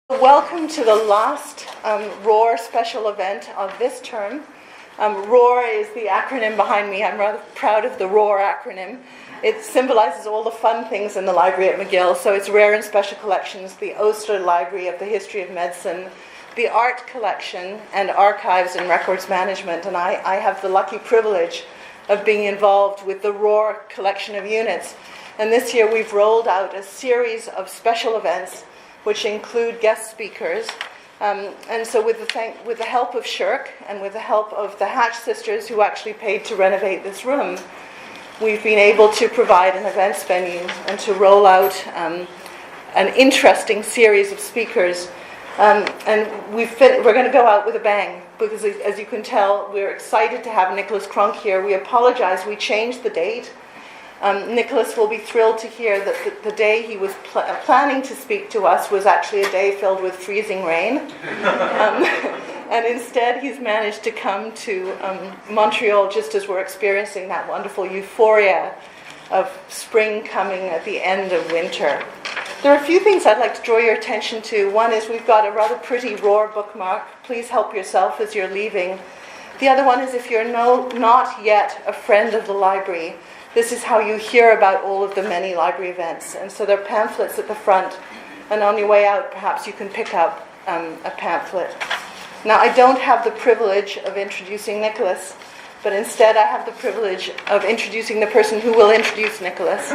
Welcome to the last ROAR special event of this term. ROAR is the acronym behind me. I'm rather proud of the ROAR acronym. It symbolizes all the fun things in the library at McGill. So it's Rare and Special Collections, the Oster Library of the History of Medicine, the Art Collection, and Archives and Records Management. And I have the lucky privilege of being involved with the ROAR collection of units. And this year we've rolled out a series of special events which include guest speakers. And so with the help of Shirk and with the help of the Hatch sisters who actually paid to renovate this room, we've been able to provide an events venue and to roll out an interesting series of speakers. And we're going to go out with a bang because, as you can tell, we're excited to have Nicholas Cronk here. We apologize, we changed the date. Nicholas will be thrilled to hear that the day he was planning to speak to us was actually a day filled with freezing rain. And instead he's managed to come to Montreal just as we're experiencing that wonderful euphoria of spring coming at the end of winter. There are a few things I'd like to draw your attention to. One is we've got a rather pretty ROAR bookmark. Please help yourself as you're leaving. The other one is if you're not yet a friend of the library, this is how you hear about all of the many library events. And so there are pamphlets at the front. And on your way out, perhaps you can pick up a pamphlet. Now, I don't have the privilege of introducing Nicholas, but instead I have the privilege of introducing the person who will introduce Nicholas,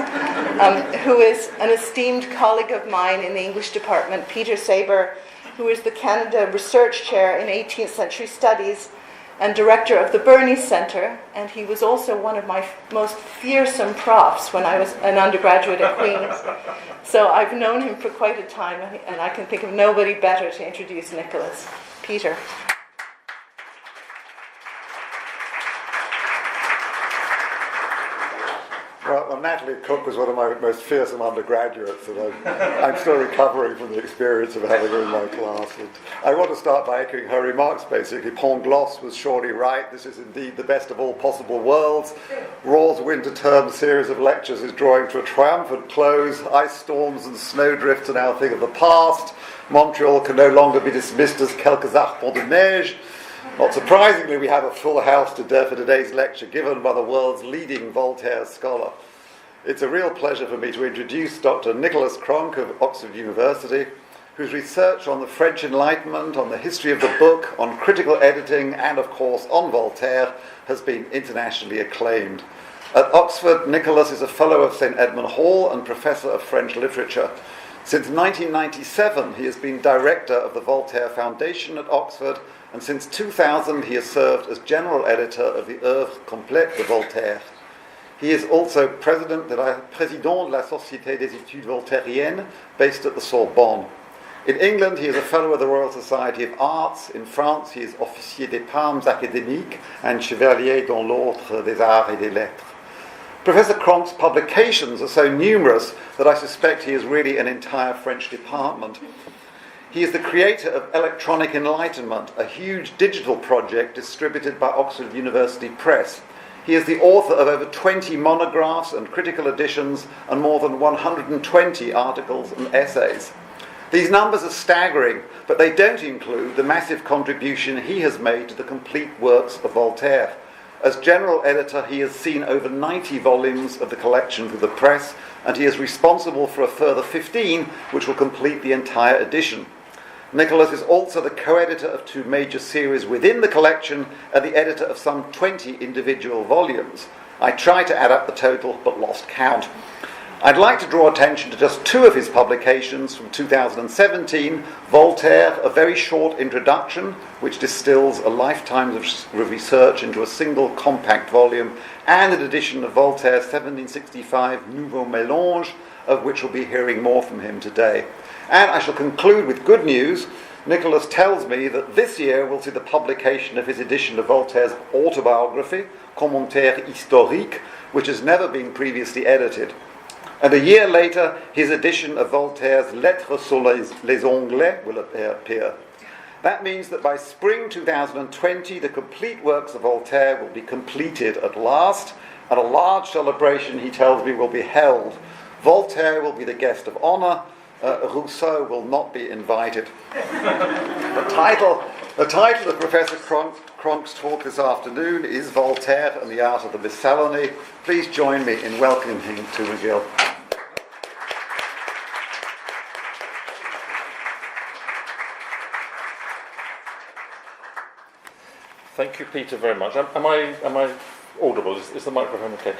who is an esteemed colleague of mine in the English department, Peter Saber, who is the Canada Research Chair in 18th Century Studies and director of the Burney Centre, and he was also one of my most fearsome profs when I was an undergraduate at Queen's. So I've known him for quite a time, and I can think of nobody better to introduce Nicholas. Peter. Well, Natalie Cook was one of my most fearsome undergraduates, and I'm still recovering from the experience of having her in my class. And I want to start by echoing her remarks, basically. Pangloss was surely right. This is indeed the best of all possible worlds. Raw's winter term series of lectures is drawing to a triumphant close. Ice storms and snowdrifts are now a thing of the past. Montreal can no longer be dismissed as quelques arpents de neige. Not surprisingly, we have a full house for today's lecture given by the world's leading Voltaire scholar. It's a real pleasure for me to introduce Dr. Nicholas Cronk of Oxford University, whose research on the French Enlightenment, on the history of the book, on critical editing, and of course on Voltaire has been internationally acclaimed. At Oxford, Nicholas is a Fellow of St. Edmund Hall and Professor of French Literature. Since 1997, he has been Director of the Voltaire Foundation at Oxford, and since 2000 he has served as General Editor of the œuvre complète de Voltaire. He is also Président de la Société des Études Voltairiennes, based at the Sorbonne. In England, he is a Fellow of the Royal Society of Arts. In France, he is Officier des Palmes Académiques and Chevalier dans l'Ordre des Arts et des Lettres. Professor Cronk's publications are so numerous that I suspect he is really an entire French department. He is the creator of Electronic Enlightenment, a huge digital project distributed by Oxford University Press. He is the author of over 20 monographs and critical editions and more than 120 articles and essays. These numbers are staggering, but they don't include the massive contribution he has made to the complete works of Voltaire. As general editor, he has seen over 90 volumes of the collection through the press, and he is responsible for a further 15, which will complete the entire edition. Nicholas is also the co-editor of 2 major series within the collection and the editor of some 20 individual volumes. I tried to add up the total, but lost count. I'd like to draw attention to just 2 of his publications from 2017, Voltaire, a very short introduction, which distills a lifetime of research into a single compact volume, and an edition of Voltaire's 1765 Nouveau Mélanges, of which we'll be hearing more from him today. And I shall conclude with good news. Nicholas tells me that this year we'll see the publication of his edition of Voltaire's autobiography, Commentaire historique, which has never been previously edited. And a year later, his edition of Voltaire's Lettres sur les Anglais will appear. That means that by spring 2020, the complete works of Voltaire will be completed at last, and a large celebration, he tells me, will be held. Voltaire will be the guest of honour, Rousseau will not be invited. The title of Professor Cronk's talk this afternoon is Voltaire and the Art of the Miscellany. Please join me in welcoming him to McGill. Thank you, Peter, very much. Am I audible? Is the microphone okay?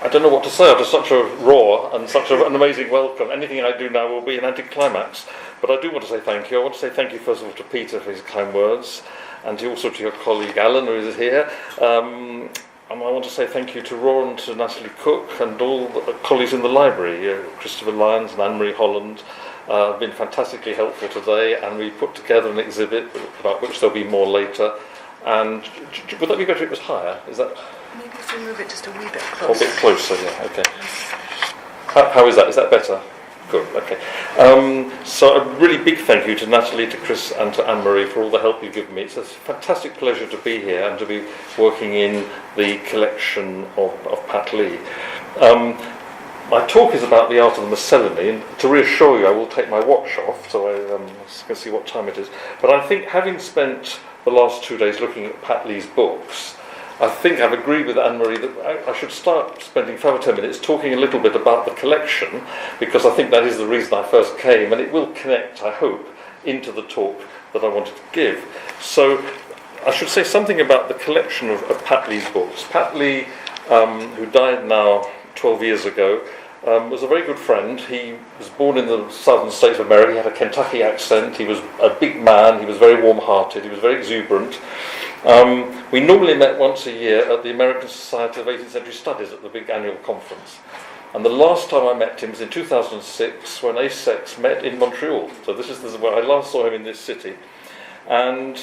I don't know what to say after such a roar and such an amazing welcome. Anything I do now will be an anticlimax. But I do want to say thank you. I want to say thank you, first of all, to Peter for his kind words, and also to your colleague Alan, who is here. And I want to say thank you to Roar and to Natalie Cook and all the colleagues in the library, Christopher Lyons and Marie Holland. Have been fantastically helpful today, and we put together an exhibit about which there'll be more later. And would that be better if it was higher? Is that? Maybe if we move it just a wee bit Or a closer. bit closer, yeah, okay. How is that? Is that better? Good, okay. So a really big thank you to Natalie, to Chris and to Anne-Marie for all the help you've given me. It's a fantastic pleasure to be here and to be working in the collection of Pat Lee. My talk is about the art of the Miscellany, and to reassure you I will take my watch off so I can see what time it is. But I think, having spent the last 2 days looking at Pat Lee's books, I think I've agreed with Anne-Marie that I should start spending 5 or 10 minutes talking a little bit about the collection, because I think that is the reason I first came, and it will connect, I hope, into the talk that I wanted to give. So I should say something about the collection of Pat Lee's books. Pat Lee, who died now 12 years ago, was a very good friend. He was born in the southern states of America. He had a Kentucky accent. He was a big man. He was very warm-hearted. He was very exuberant. We normally met once a year at the American Society of 18th Century Studies at the big annual conference. And the last time I met him was in 2006 when ASEX met in Montreal. So this is where I last saw him, in this city. And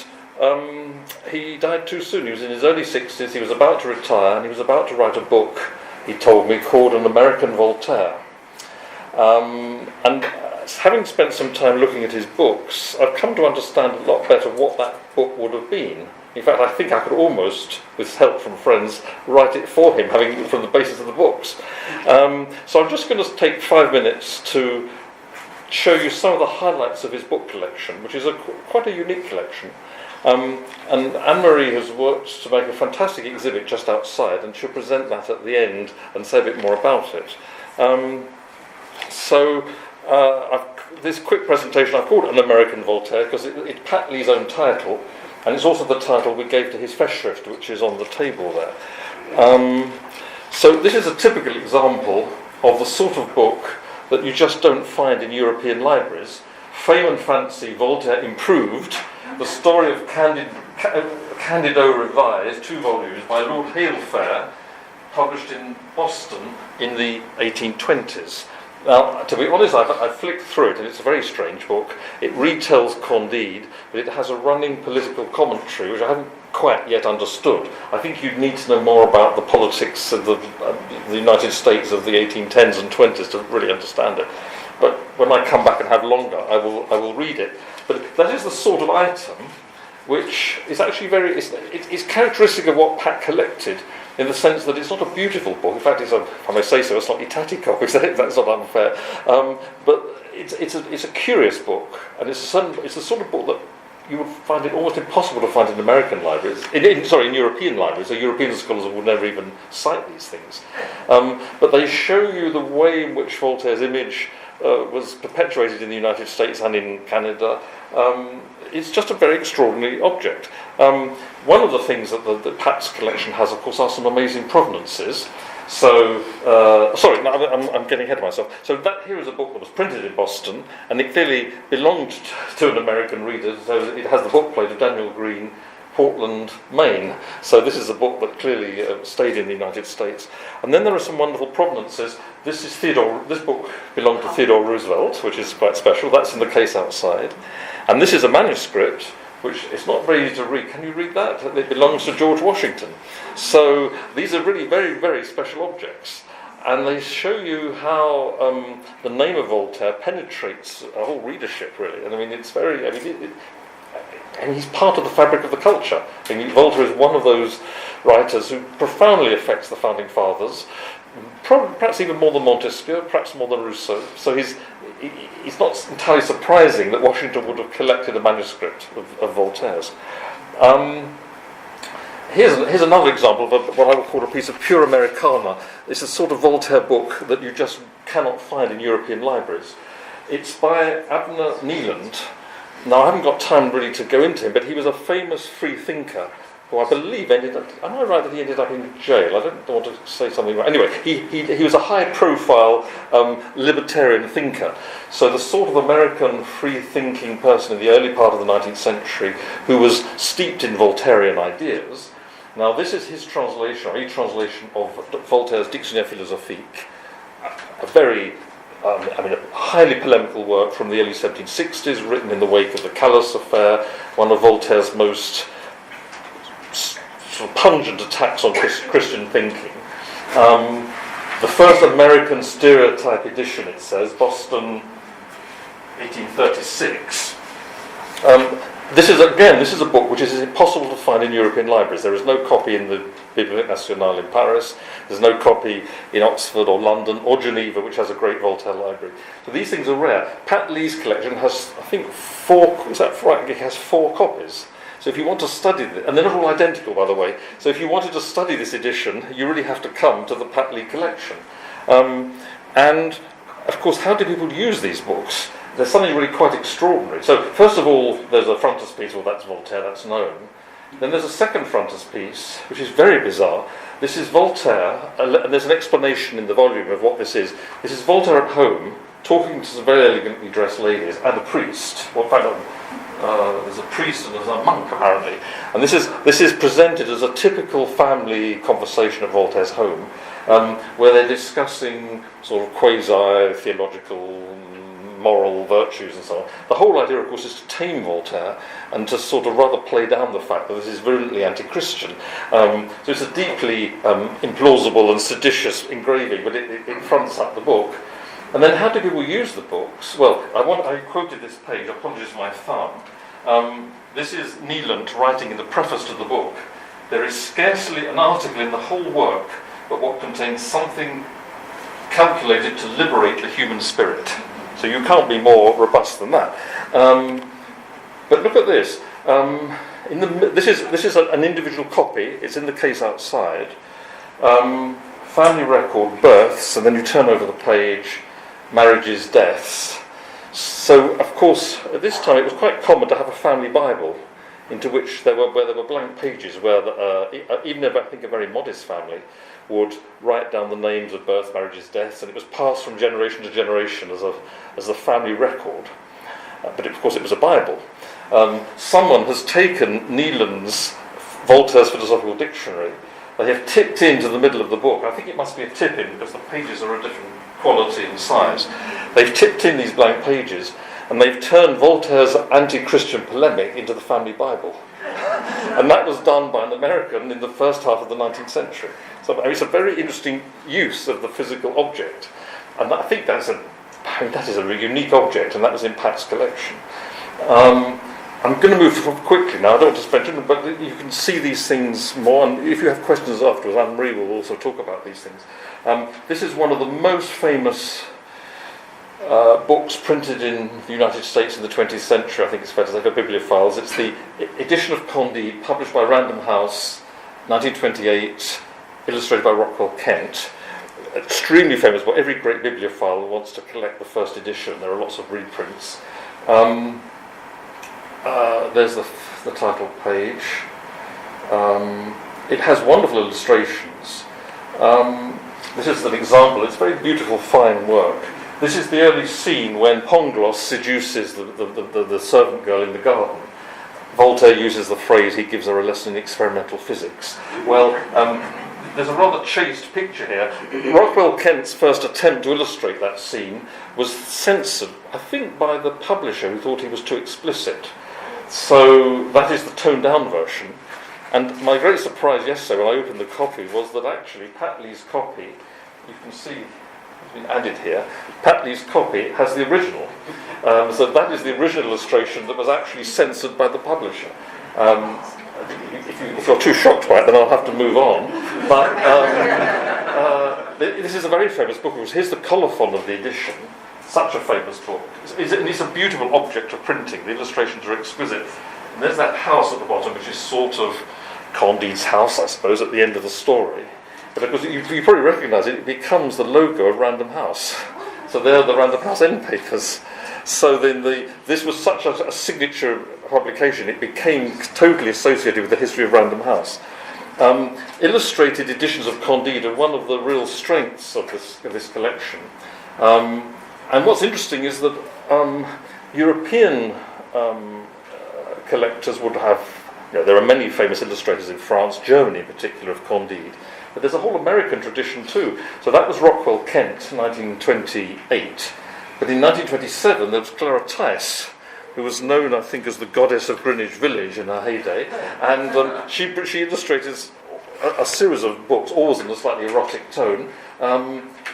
he died too soon. He was in his early 60s. He was about to retire, and he was about to write a book, he told me, called An American Voltaire. And having spent some time looking at his books, I've come to understand a lot better what that book would have been. In fact, I think I could almost, with help from friends, write it for him, having from the basis of the books. So I'm just going to take 5 minutes to show you some of the highlights of his book collection, which is quite a unique collection. And Anne-Marie has worked to make a fantastic exhibit just outside, and she'll present that at the end and say a bit more about it. This quick presentation, I've called it An American Voltaire because it's Pat Lee's own title, and it's also the title we gave to his Festschrift, which is on the table there. So this is a typical example of the sort of book that you just don't find in European libraries. Fame and Fancy, Voltaire Improved, the story of Candido Revised, 2 volumes, by Lord Hailfair, published in Boston in the 1820s. Now, to be honest, I flicked through it, and it's a very strange book. It retells Candide, but it has a running political commentary, which I haven't quite yet understood. I think you'd need to know more about the politics of the United States of the 1810s and 20s to really understand it. But when I come back and have longer, I will read it. But that is the sort of item which is actually it's characteristic of what Pat collected, in the sense that it's not a beautiful book. In fact, if I may say so, a slightly tatty copy, so that's not unfair. But it's a curious book, and it's the sort of book that you would find it almost impossible to find in American libraries, in European libraries. So European scholars would never even cite these things. But they show you the way in which Voltaire's image was perpetuated in the United States and in Canada. It's just a very extraordinary object. One of the things that Pat's collection has, of course, are some amazing provenances. So, I'm getting ahead of myself. So that here is a book that was printed in Boston, and it clearly belonged to an American reader. So it has the book plate of Daniel Green, Portland, Maine. So this is a book that clearly stayed in the United States. And then there are some wonderful provenances. This book belonged to Theodore Roosevelt, which is quite special. That's in the case outside. And this is a manuscript, which is not very easy to read. Can you read that? It belongs to George Washington. So these are really very, very special objects. And they show you how the name of Voltaire penetrates a whole readership, really. And I mean, it's very... and he's part of the fabric of the culture. I mean, Voltaire is one of those writers who profoundly affects the Founding Fathers. perhaps even more than Montesquieu, perhaps more than Rousseau. So it's not entirely surprising that Washington would have collected a manuscript of Voltaire's. Here's another example of what I would call a piece of pure Americana. It's a sort of Voltaire book that you just cannot find in European libraries. It's by Abner Kneeland. Now, I haven't got time really to go into him, but he was a famous free thinker who I believe ended up... Am I right that he ended up in jail? I don't want to say something right. Anyway, he was a high-profile libertarian thinker. So the sort of American free-thinking person in the early part of the 19th century who was steeped in Voltairean ideas. Now, this is his translation, or a translation of Voltaire's Dictionnaire Philosophique, a very... a highly polemical work from the early 1760s, written in the wake of the Calais affair, one of Voltaire's most sort of pungent attacks on Christian thinking. The first American stereotype edition, it says, Boston, 1836. This is a book which is impossible to find in European libraries. There is no copy in the Bibliothèque Nationale in Paris. There's no copy in Oxford or London or Geneva, which has a great Voltaire library. So these things are rare. Pat Lee's collection has, I think, 4. Is that right? It has 4 copies. So if you want to study this, and they're not all identical, by the way. So if you wanted to study this edition, you really have to come to the Pat Lee collection. And of course, how do people use these books? There's something really quite extraordinary. So first of all, there's a frontispiece. Well, that's Voltaire. That's known. Then there's a second frontispiece, which is very bizarre. This is Voltaire, and there's an explanation in the volume of what this is. This is Voltaire at home, talking to some very elegantly dressed ladies, and a priest. Well, in fact, there's a priest and there's a monk, apparently. And this is presented as a typical family conversation at Voltaire's home, where they're discussing sort of quasi-theological, moral virtues and so on. The whole idea, of course, is to tame Voltaire and to sort of rather play down the fact that this is virulently anti-Christian. So it's a deeply implausible and seditious engraving, but it fronts up the book. And then how do people use the books? Well, I quoted this page, apologies for my thumb. This is Kneeland writing in the preface to the book. There is scarcely an article in the whole work but what contains something calculated to liberate the human spirit. So you can't be more robust than that. But look at this. This is an individual copy. It's in the case outside. Family record, births, and then you turn over the page, marriages, deaths. So, of course, at this time it was quite common to have a family Bible, into which there were blank pages where even if I think a very modest family would write down the names of births, marriages, deaths, and it was passed from generation to generation as a family record. But of course it was a Bible. Someone has taken Kneeland's Voltaire's Philosophical Dictionary. They have tipped into the middle of the book. I think it must be a tip-in because the pages are a different quality and size. They've tipped in these blank pages and they've turned Voltaire's anti-Christian polemic into the family Bible. And that was done by an American in the first half of the 19th century. So it's a very interesting use of the physical object. And I think that is a really unique object, and that was in Pat's collection. I'm going to move quickly now. I don't want to spend too much, but you can see these things more. And if you have questions afterwards, Anne-Marie will also talk about these things. This is one of the most famous books printed in the United States in the 20th century, I think it's fair to say, for bibliophiles. It's the edition of Condé, published by Random House, 1928, illustrated by Rockwell Kent. Extremely famous book. Every great bibliophile wants to collect the first edition. There are lots of reprints. There's the title page. It has wonderful illustrations. This is an example. It's very beautiful, fine work. This is the early scene when Pangloss seduces the servant girl in the garden. Voltaire uses the phrase, he gives her a lesson in experimental physics. Well, there's a rather chaste picture here. Rockwell Kent's first attempt to illustrate that scene was censored, I think, by the publisher who thought he was too explicit. So that is the toned-down version. And my great surprise yesterday when I opened the copy was that actually Pat Lee's copy, you can see it's been added here, Pat Lee's copy has the original. So that is the original illustration that was actually censored by the publisher. If you're too shocked by it, then I'll have to move on. But this is a very famous book. Here's the colophon of the edition. Such a famous book. It's a beautiful object of printing. The illustrations are exquisite. And there's that house at the bottom, which is sort of Candide's house, I suppose, at the end of the story. But of course, you probably recognise it. It becomes the logo of Random House. So they're the Random House end papers. So then this was such a signature publication, it became totally associated with the history of Random House. Illustrated editions of Candide are one of the real strengths of this collection. And what's interesting is that European collectors would have, there are many famous illustrators in France, Germany in particular, of Candide, but there's a whole American tradition too. So that was Rockwell Kent, 1928. But in 1927 there was Clara Tice, who was known, I think, as the goddess of Greenwich Village in her heyday, and she illustrated a series of books, always in a slightly erotic tone.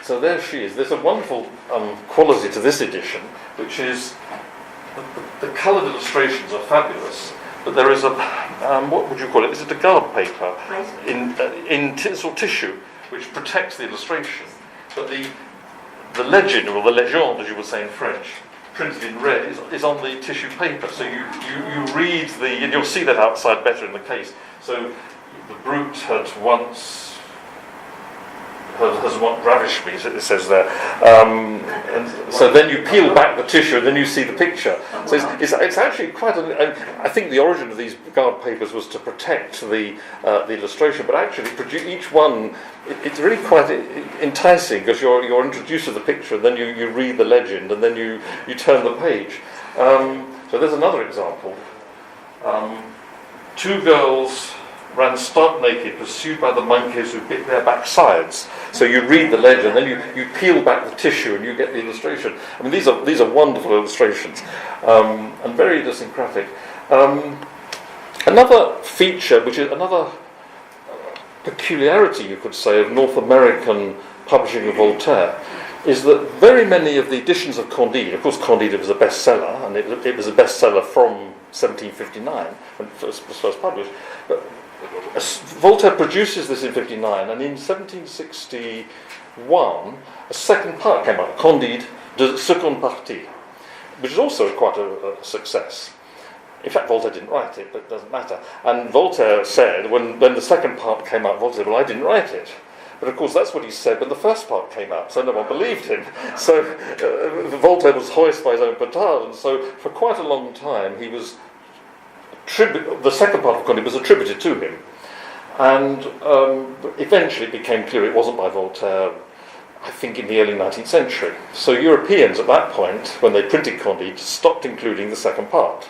So there she is. There's a wonderful quality to this edition, which is the coloured illustrations are fabulous, but there is a, what would you call it? Is it a guard paper in tinsel tissue, which protects the illustration, but the legend, or the legende, as you would say in French, printed in red, is on the tissue paper. So you read and you'll see that outside better in the case. So the brute has once ravished me, it says there. And so then you peel back the tissue and then you see the picture. So it's actually quite I think the origin of these guard papers was to protect the illustration, but actually each one, it's really quite enticing, because you're introduced to the picture and then you read the legend and then you turn the page. So there's another example. Two girls ran stark naked, pursued by the monkeys who bit their backsides. So you read the legend, then you peel back the tissue and you get the illustration. I mean, these are wonderful illustrations, and very idiosyncratic. Another feature, which is another peculiarity, you could say, of North American publishing of Voltaire, is that very many of the editions of Candide, of course Candide was a bestseller, and it was a bestseller from 1759, when it was first published, but Voltaire produces this in 59, and in 1761 a second part came out, Candide de seconde partie, which is also quite a success. In fact, Voltaire didn't write it, but it doesn't matter. And Voltaire said, when the second part came out, Voltaire said, well, I didn't write it. But of course, that's what he said when the first part came out, so no one believed him. So Voltaire was hoist by his own petard, and so for quite a long time he was the second part of Candide was attributed to him. And eventually it became clear it wasn't by Voltaire, I think in the early 19th century. So Europeans at that point, when they printed Candide, stopped including the second part.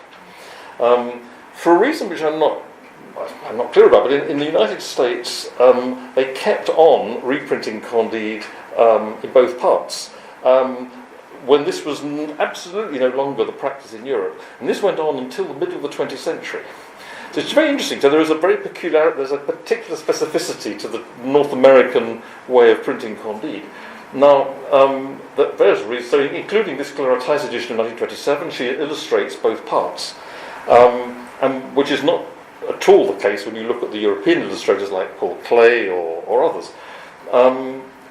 For a reason which I'm not clear about, but in the United States they kept on reprinting Candide in both parts. When this was absolutely no longer the practice in Europe. And this went on until the middle of the 20th century. So it's very interesting. So there's a particular specificity to the North American way of printing Candide. Now, various reasons, so including this Clara Tice edition of 1927, she illustrates both parts, and which is not at all the case when you look at the European illustrators like Paul Klee or others.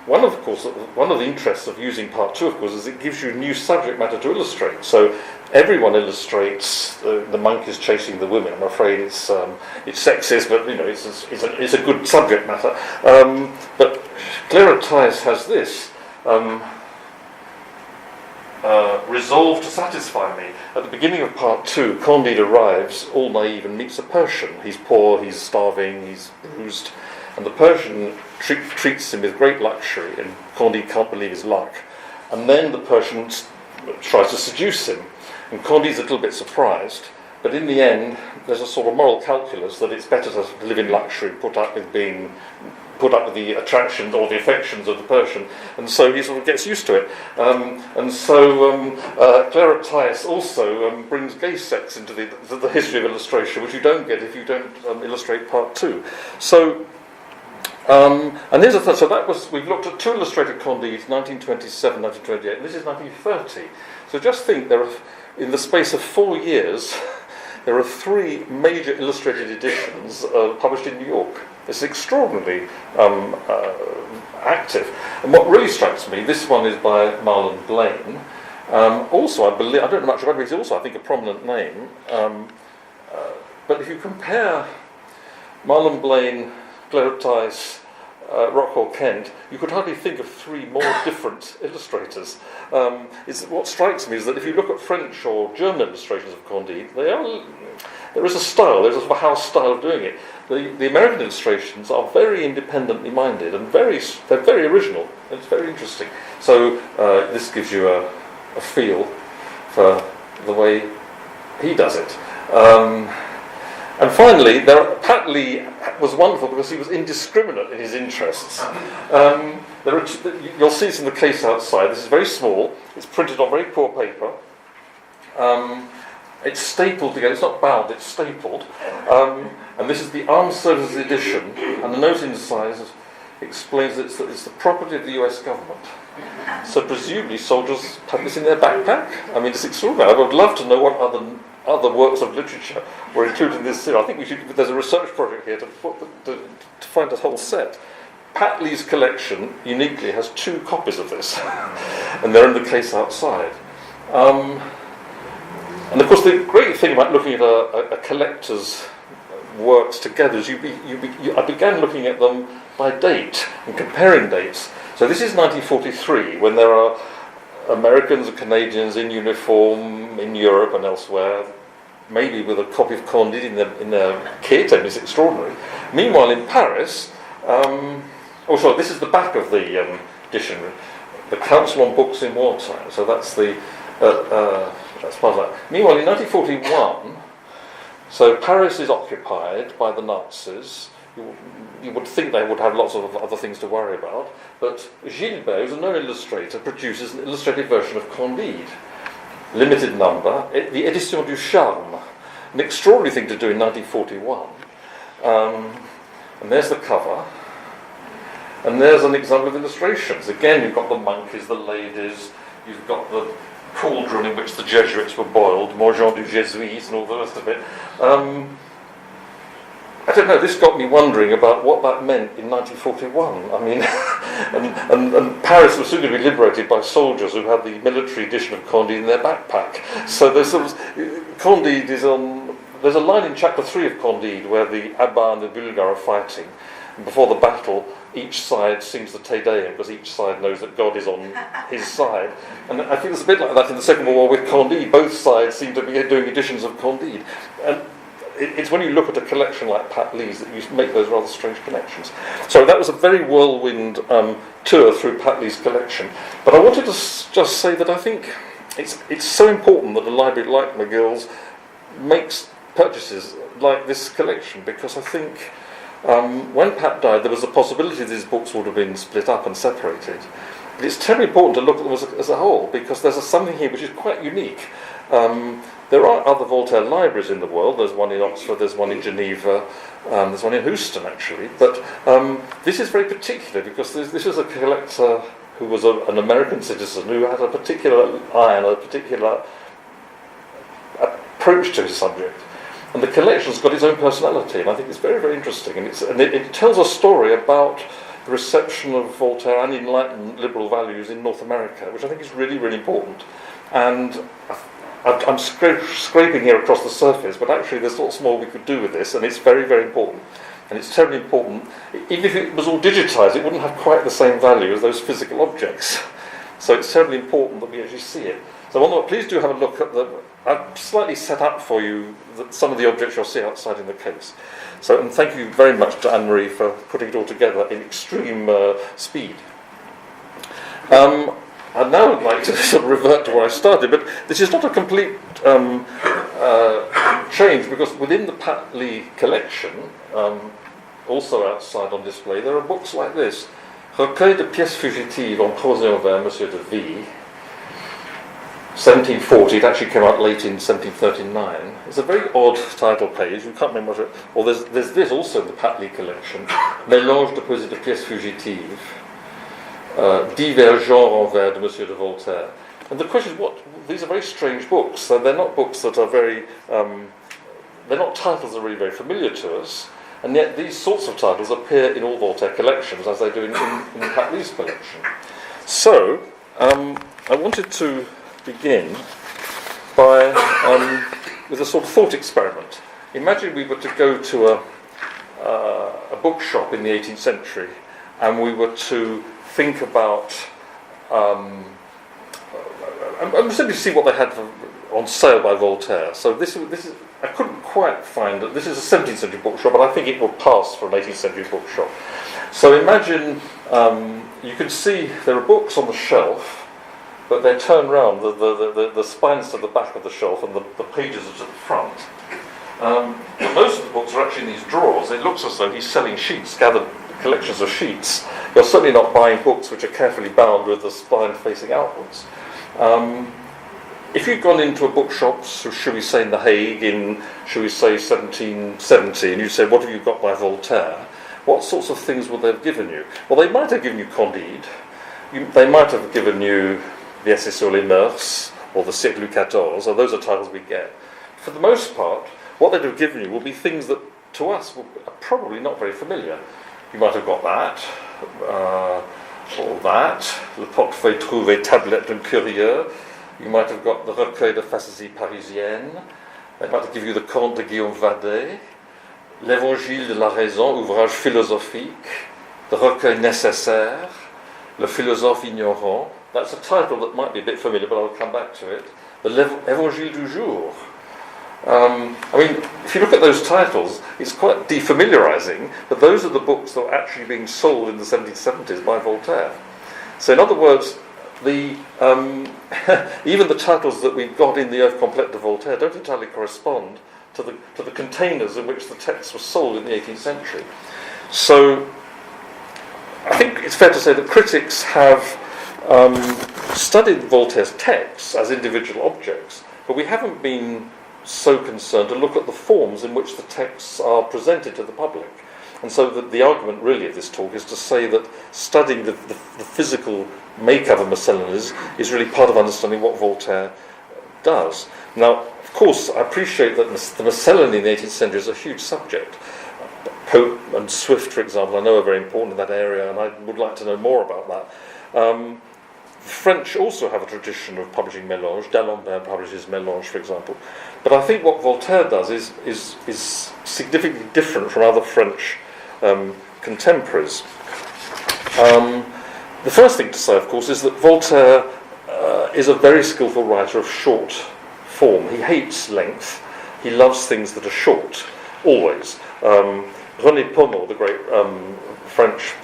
One of the interests of using part 2, of course, is it gives you new subject matter to illustrate. So everyone illustrates the monkeys chasing the women. I'm afraid it's sexist, but it's a good subject matter. But Clara Tice has this. Resolve to satisfy me. At the beginning of part 2, Candide arrives, all naive, and meets a Persian. He's poor, he's starving, he's bruised, and the Persian treats him with great luxury, and Candide can't believe his luck. And then the Persian tries to seduce him, and Candide's a little bit surprised, but in the end there's a sort of moral calculus that it's better to live in luxury and put up with the attractions or the affections of the Persian, and so he sort of gets used to it. And so Clara Tice also brings gay sex into the history of illustration, which you don't get if you don't illustrate part 2. So, and here's the thing. So we've looked at 2 illustrated Candides, 1927, 1928, and this is 1930. So just think, in the space of 4 years, there are 3 major illustrated editions published in New York. It's extraordinarily active. And what really strikes me, this one is by Marlon Blaine. Also, I believe, I don't know much about him, he's also, I think, a prominent name. But if you compare Marlon Blaine, Claire Tice, Rockwell Kent, you could hardly think of three more different illustrators. What strikes me is that if you look at French or German illustrations of Candide, there is a style, there's a sort of a house style of doing it. The American illustrations are very independently minded and they're very original, and it's very interesting. So this gives you a feel for the way he does it. And finally, Pat Lee was wonderful because he was indiscriminate in his interests. You'll see this in the case outside. This is very small. It's printed on very poor paper. It's stapled together. It's not bound, it's stapled. And this is the Armed Services edition. And the note inside explains that it's the property of the US government. So presumably soldiers have this in their backpack. I mean, it's extraordinary. I would love to know what other works of literature were included in this series. I think there's a research project here to find a whole set. Pat Lee's collection uniquely has 2 copies of this, and they're in the case outside. And of course, the great thing about looking at a collector's works together is I began looking at them by date and comparing dates. So this is 1943, when there are Americans and Canadians in uniform in Europe and elsewhere, maybe with a copy of Candide in their kit, and it's extraordinary. Meanwhile, in Paris, this is the back of the dictionary, the Council on Books in Wartime. So that's that's part of that. Meanwhile, in 1941, so Paris is occupied by the Nazis. You would think they would have lots of other things to worry about, but Gilbert, who's a known illustrator, produces an illustrated version of Candide, limited number, the Édition du Charme, an extraordinary thing to do in 1941. And there's the cover, and there's an example of illustrations. Again, you've got the monkeys, the ladies, you've got the cauldron in which the Jesuits were boiled, Morgeant du Jésuite, and all the rest of it. I don't know, this got me wondering about what that meant in 1941. I mean, and Paris was soon going to be liberated by soldiers who had the military edition of Candide in their backpack. So Candide is on. There's a line in chapter 3 of Candide where the Abba and the Bulgar are fighting. And before the battle, each side sings the Te Deum because each side knows that God is on his side. And I think it's a bit like that in the Second World War with Candide. Both sides seem to be doing editions of Candide. And it's when you look at a collection like Pat Lee's that you make those rather strange connections. So that was a very whirlwind tour through Pat Lee's collection. But I wanted to just say that I think it's so important that a library like McGill's makes purchases like this collection, because I think when Pat died there was a possibility that his books would have been split up and separated. But it's terribly important to look at them as a whole, because there's something here which is quite unique. There are other Voltaire libraries in the world. There's one in Oxford, there's one in Geneva, there's one in Houston actually. But this is very particular because this is a collector who was an American citizen who had a particular eye and a particular approach to his subject. And the collection's got its own personality, and I think it's very, very interesting. And it tells a story about the reception of Voltaire and Enlightenment liberal values in North America, which I think is really, really important. And I'm scraping here across the surface, but actually there's lots more we could do with this, and it's very, very important. And it's terribly important. Even if it was all digitised, it wouldn't have quite the same value as those physical objects. So it's terribly important that we actually see it. So please do have a look at I've slightly set up for you some of the objects you'll see outside in the case. So, and thank you very much to Anne-Marie for putting it all together in extreme speed. I'd now like to sort of revert to where I started, but this is not a complete change, because within the Pat Lee collection, also outside on display, there are books like this. Recueil de pièces fugitives en prose et en vers, Monsieur de Ville, 1740. It actually came out late in 1739. It's a very odd title page. You can't remember what it. Or there's this also in the Pat Lee collection. Mélanges de poésie de pièces fugitives, divers genres en vers de Monsieur de Voltaire. And the question is, these are very strange books. So they're not books that are very. They're not titles that are really very familiar to us. And yet these sorts of titles appear in all Voltaire collections, as they do in Pat Lee's collection. So, I wanted to begin by with a sort of thought experiment. Imagine we were to go to a bookshop in the 18th century, and we were to think about and simply see what they had on sale by Voltaire. So this is I couldn't quite find that this is a 17th century bookshop, but I think it will pass for an 18th century bookshop. So imagine you can see there are books on the shelf, but they're turned round. The spines to the back of the shelf, and the pages are to the front. Most of the books are actually in these drawers. It looks as though he's selling sheets, gathered collections of sheets. You're certainly not buying books which are carefully bound with the spine facing outwards. If you'd gone into a bookshop, so should we say in The Hague in, should we say 1770, and you said, what have you got by Voltaire? What sorts of things would they have given you? Well, they might have given you Candide. They might have given you the Essai sur les mœurs, or the Siècle XIV, or those are titles we get. For the most part, what they'd have given you will be things that, to us, are probably not very familiar. You might have got that, or that, Le Portefeuille trouvé tablette d'un curieux. You might have got the Recueil de Fantaisie Parisienne. They might have given you the Conte de Guillaume Vadet, L'Évangile de la Raison, ouvrage philosophique, the Recueil nécessaire, Le Philosophe ignorant. That's a title that might be a bit familiar, but I'll come back to it. The L'Évangile du jour. If you look at those titles, it's quite defamiliarising, but those are the books that were actually being sold in the 1770s by Voltaire. So in other words, even the titles that we've got in the œuvre complète de Voltaire don't entirely correspond to the containers in which the texts were sold in the 18th century. So I think it's fair to say that critics have studied Voltaire's texts as individual objects, but we haven't been so concerned to look at the forms in which the texts are presented to the public. And so the argument really of this talk is to say that studying the physical makeup of Miscellanies is really part of understanding what Voltaire does. Now, of course, I appreciate that the Miscellany in the 18th century is a huge subject. Pope and Swift, for example, I know are very important in that area, and I would like to know more about that. The French also have a tradition of publishing Mélanges. D'Alembert publishes Mélanges, for example. But I think what Voltaire does is significantly different from other French contemporaries. The first thing to say, of course, is that Voltaire is a very skillful writer of short form. He hates length. He loves things that are short, always. René Pommel, the great French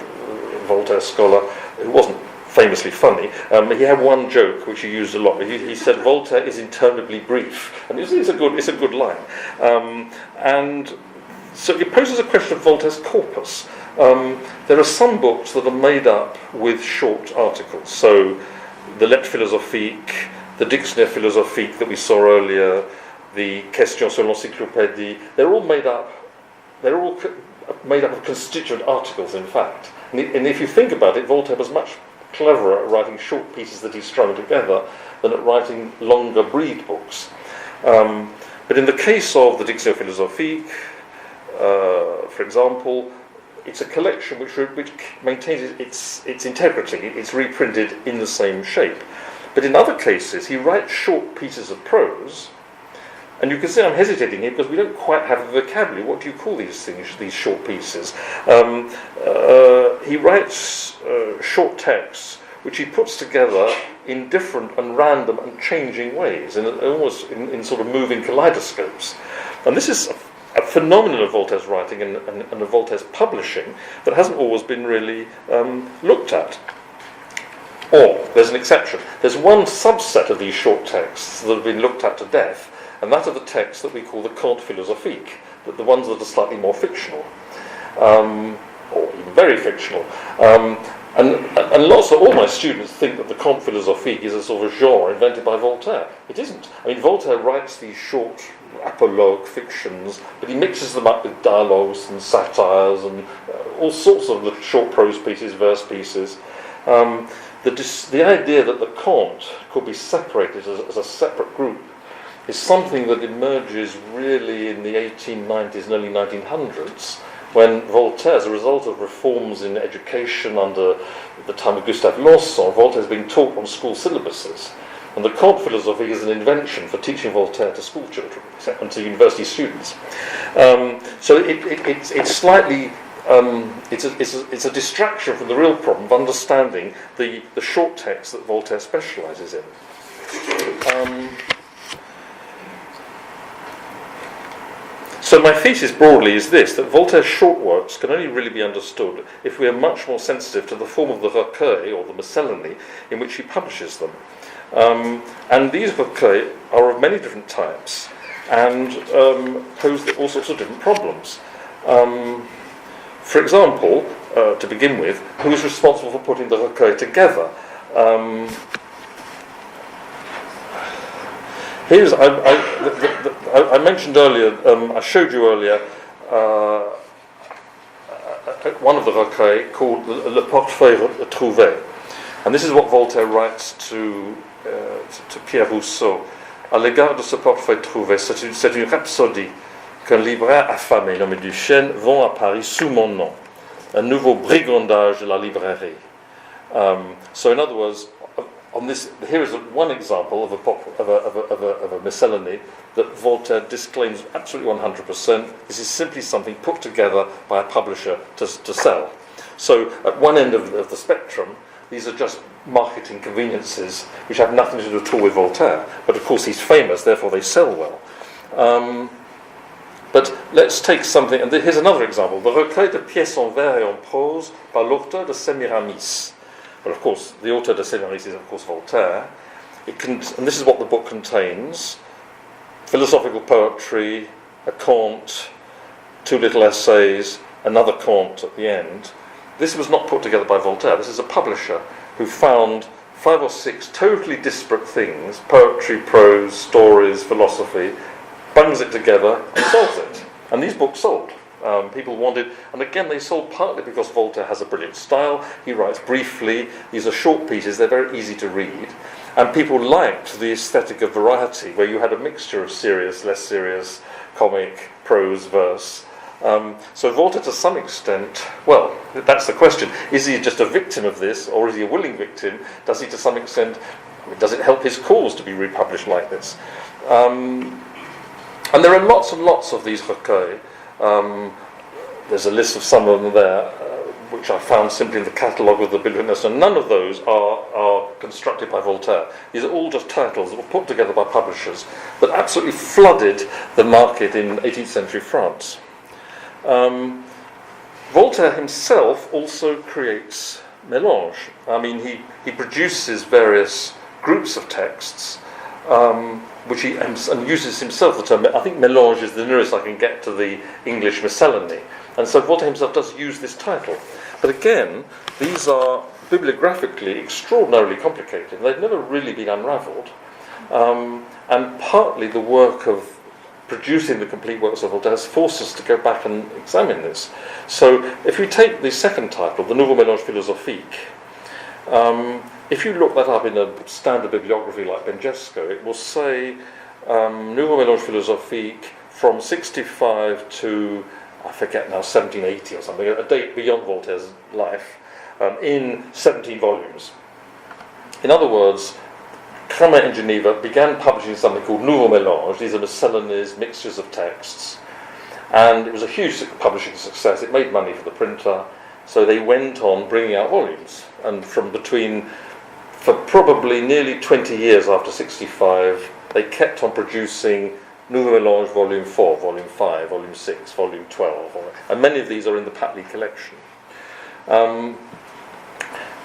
Voltaire scholar, who wasn't famously funny, he had one joke which he used a lot. He said Voltaire is interminably brief, and it's a good line. And so it poses a question of Voltaire's corpus. There are some books that are made up with short articles. So the Lettres philosophiques, the Dictionnaire philosophique that we saw earlier, the Questions sur l'encyclopédie, they're all made up of constituent articles, in fact. And if you think about it, Voltaire was much cleverer at writing short pieces that he strung together than at writing longer breed books. But in the case of the Dictionnaire philosophique, for example, it's a collection which maintains its integrity. It's reprinted in the same shape. But in other cases, he writes short pieces of prose, and you can see I'm hesitating here because we don't quite have a vocabulary. What do you call these things, these short pieces? He writes short texts which he puts together in different and random and changing ways, almost in sort of moving kaleidoscopes. And this is a phenomenon of Voltaire's writing and of Voltaire's publishing that hasn't always been really looked at. Or, there's an exception. There's one subset of these short texts that have been looked at to death, and that are the texts that we call the contes philosophiques, the ones that are slightly more fictional, or even very fictional. And all my students think that the conte philosophique is a sort of genre invented by Voltaire. It isn't. I mean, Voltaire writes these short apologue fictions, but he mixes them up with dialogues and satires and all sorts of short prose pieces, verse pieces. The idea that the conte could be separated as a separate group is something that emerges really in the 1890s and early 1900s when Voltaire, as a result of reforms in education under the time of Gustave Lanson, Voltaire is being taught on school syllabuses. And the Code philosophique is an invention for teaching Voltaire to school children and to university students. So it's slightly, it's a distraction from the real problem of understanding the short text that Voltaire specialises in. So my thesis broadly is this, that Voltaire's short works can only really be understood if we are much more sensitive to the form of the recueil, or the Miscellany, in which he publishes them. And these recueils are of many different types and pose all sorts of different problems. For example, to begin with, who is responsible for putting the recueil together? I mentioned earlier, I showed you earlier one of the recueils called Le Portefeuille Trouvé. And this is what Voltaire writes to Pierre Rousseau. À l'égard de ce portefeuille trouvé, c'est une rhapsodie qu'un libraire affamé nommé Duchesne vend à Paris sous mon nom. Un nouveau brigandage de la librairie. So in other words, on this, here is one example of a miscellany that Voltaire disclaims absolutely 100%. This is simply something put together by a publisher to sell. So at one end of the spectrum, these are just marketing conveniences which have nothing to do at all with Voltaire. But of course he's famous, therefore they sell well. But let's take something, and here's another example. The recueil de pièces en vers et en prose par l'auteur de Semiramis. Well, of course, the auteur de Semiramis is, of course, Voltaire. And this is what the book contains. Philosophical poetry, a conte, 2 little essays, another conte at the end. This was not put together by Voltaire. This is a publisher who found 5 or 6 totally disparate things, poetry, prose, stories, philosophy, bungs it together and sells it. And these books sold. People wanted, and again they sold partly because Voltaire has a brilliant style. He writes briefly. These are short pieces. They're very easy to read. And people liked the aesthetic of variety, where you had a mixture of serious, less serious, comic, prose, verse. So Voltaire, to some extent, well, that's the question. Is he just a victim of this, or is he a willing victim? Does he, to some extent, does it help his cause to be republished like this? And there are lots and lots of these recueils. There's a list of some of them there, which I found simply in the catalogue of the Bibliothèque Nationale. None of those are constructed by Voltaire. These are all just titles that were put together by publishers that absolutely flooded the market in 18th century France. Voltaire himself also creates Mélanges. I mean, he produces various groups of texts, which he and uses himself the term. I think Mélanges is the nearest I can get to the English Miscellany, and so Voltaire himself does use this title. But again, these are bibliographically extraordinarily complicated. They've never really been unravelled, and partly the work of producing the complete works of Voltaire has forced us to go back and examine this. So if we take the second title, the Nouveau Mélange philosophique, if you look that up in a standard bibliography like Benjesco, it will say Nouveau Mélange philosophique from 65 to, I forget now, 1780 or something, a date beyond Voltaire's life, in 17 volumes. In other words, Cramer in Geneva began publishing something called Nouveau Mélange. These are miscellanies, mixtures of texts, and it was a huge publishing success. It made money for the printer, so they went on bringing out volumes, and for probably nearly 20 years after 65, they kept on producing Nouveau Mélange Volume 4, Volume 5, Volume 6, Volume 12, and many of these are in the Pat Lee Collection.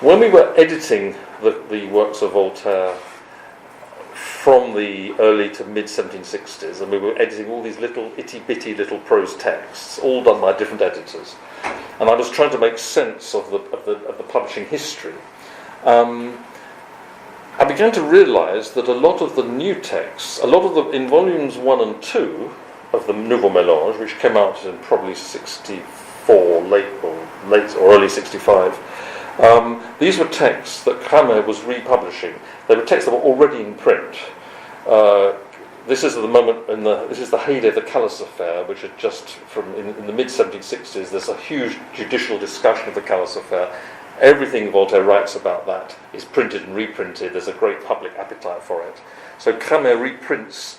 When we were editing the works of Voltaire from the early to mid-1760s, and we were editing all these little itty-bitty little prose texts, all done by different editors, and I was trying to make sense of the publishing history. I began to realise that a lot of the new texts, in volumes 1 and 2 of the Nouveau Mélange, which came out in probably 64, late or early 65, these were texts that Cramer was republishing. They were texts that were already in print. this is the moment this is the heyday of the Callas affair, which had just in the mid 1760s. There's a huge judicial discussion of the Callas affair. Everything Voltaire writes about that is printed and reprinted. There's a great public appetite for it. So Cramer reprints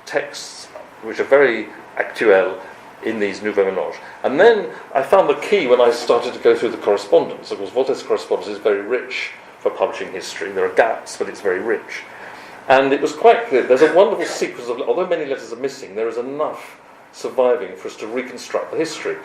texts which are very actuel in these Nouveaux Mélanges. And then I found the key when I started to go through the correspondence. Of course, Voltaire's correspondence is very rich for publishing history. There are gaps, but it's very rich. And it was quite clear. There's a wonderful sequence of, although many letters are missing, there is enough surviving for us to reconstruct the history.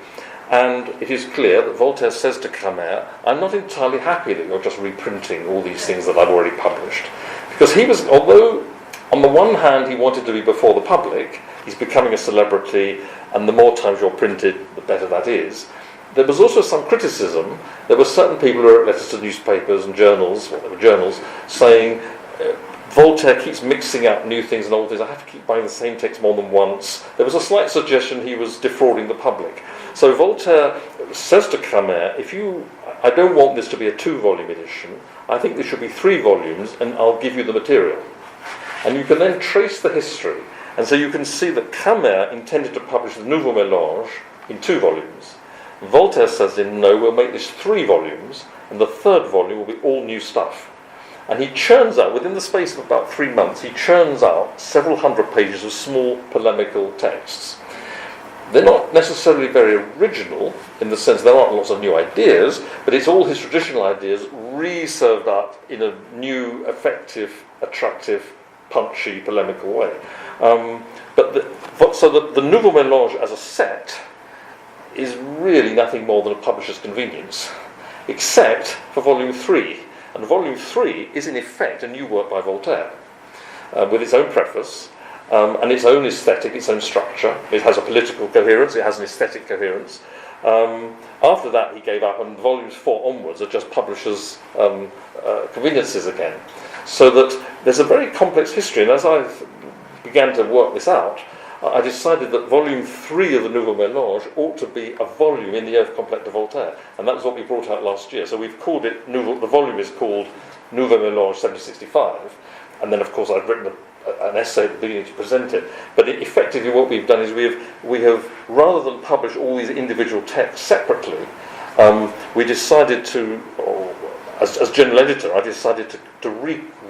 And it is clear that Voltaire says to Cramer, I'm not entirely happy that you're just reprinting all these things that I've already published. Because he was, although on the one hand he wanted to be before the public, he's becoming a celebrity, and the more times you're printed, the better that is. There was also some criticism. There were certain people who wrote letters to newspapers and journals, well, they were journals, saying, Voltaire keeps mixing up new things and old things. I have to keep buying the same text more than once. There was a slight suggestion he was defrauding the public. So Voltaire says to Cramer, I don't want this to be a 2-volume edition. I think there should be 3 volumes, and I'll give you the material. And you can then trace the history. And so you can see that Cramer intended to publish the Nouveaux Mélanges in 2 volumes. Voltaire says no, we'll make this 3 volumes, and the 3rd volume will be all new stuff. And he churns out, within the space of about 3 months, he churns out several hundred pages of small polemical texts. They're not necessarily very original, in the sense there aren't lots of new ideas, but it's all his traditional ideas re-served up in a new, effective, attractive, punchy, polemical way. So the Nouveau Mélange as a set is really nothing more than a publisher's convenience, except for Volume 3. And Volume 3 is in effect a new work by Voltaire, with its own preface, and its own aesthetic, its own structure. It has a political coherence, it has an aesthetic coherence. After that he gave up, and Volumes 4 onwards are just publishers' conveniences again. So that there's a very complex history, and as I began to work this out, I decided that Volume 3 of the Nouveau Mélange ought to be a volume in the Œuvre complète de Voltaire, and that was what we brought out last year. So we've called it, the volume is called Nouveau Mélange 1765, and then of course I've written an essay at the beginning to present it. But effectively what we've done is we have rather than publish all these individual texts separately, we decided to, as general editor, I decided to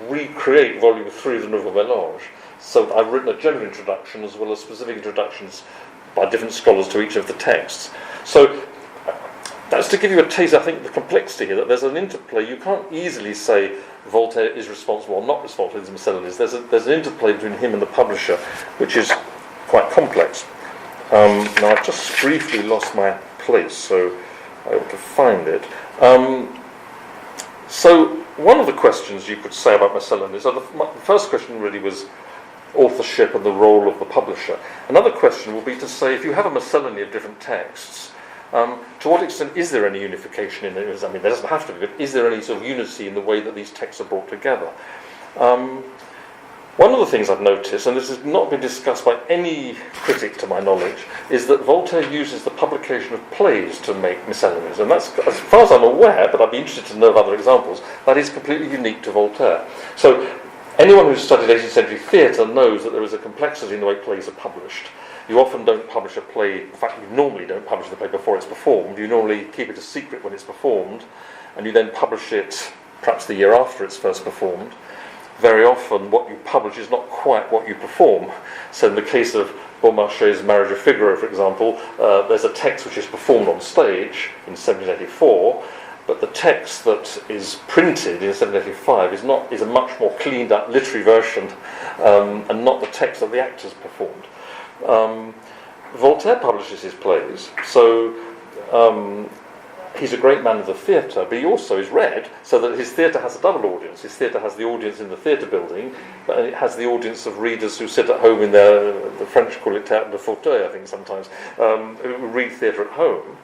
recreate Volume 3 of the Nouveau Mélange. So I've written a general introduction as well as specific introductions by different scholars to each of the texts. So that's to give you a taste, I think, of the complexity here, that there's an interplay. You can't easily say Voltaire is responsible or not responsible for the Miscellanies. There's an interplay between him and the publisher, which is quite complex. Now, I've just briefly lost my place, so I ought to find it. So one of the questions you could say about Miscellanies, the first question really was authorship and the role of the publisher. Another question will be to say, if you have a miscellany of different texts, to what extent is there any unification in it? I mean, there doesn't have to be, but is there any sort of unity in the way that these texts are brought together? One of the things I've noticed, and this has not been discussed by any critic to my knowledge, is that Voltaire uses the publication of plays to make miscellanies, and that's, as far as I'm aware, but I'd be interested to know of other examples, that is completely unique to Voltaire. So anyone who's studied 18th century theatre knows that there is a complexity in the way plays are published. You often don't publish a play, in fact you normally don't publish the play before it's performed, you normally keep it a secret when it's performed, and you then publish it perhaps the year after it's first performed. Very often what you publish is not quite what you perform. So in the case of Beaumarchais' Marriage of Figaro, for example, there's a text which is performed on stage in 1784, but the text that is printed in 1785 is a much more cleaned up literary version, and not the text that the actors performed. Voltaire publishes his plays, so he's a great man of the theatre, but he also is read so that his theatre has a double audience. His theatre has the audience in the theatre building, but it has the audience of readers who sit at home in the French call it théâtre de fauteuil, I think sometimes, who read theatre at home.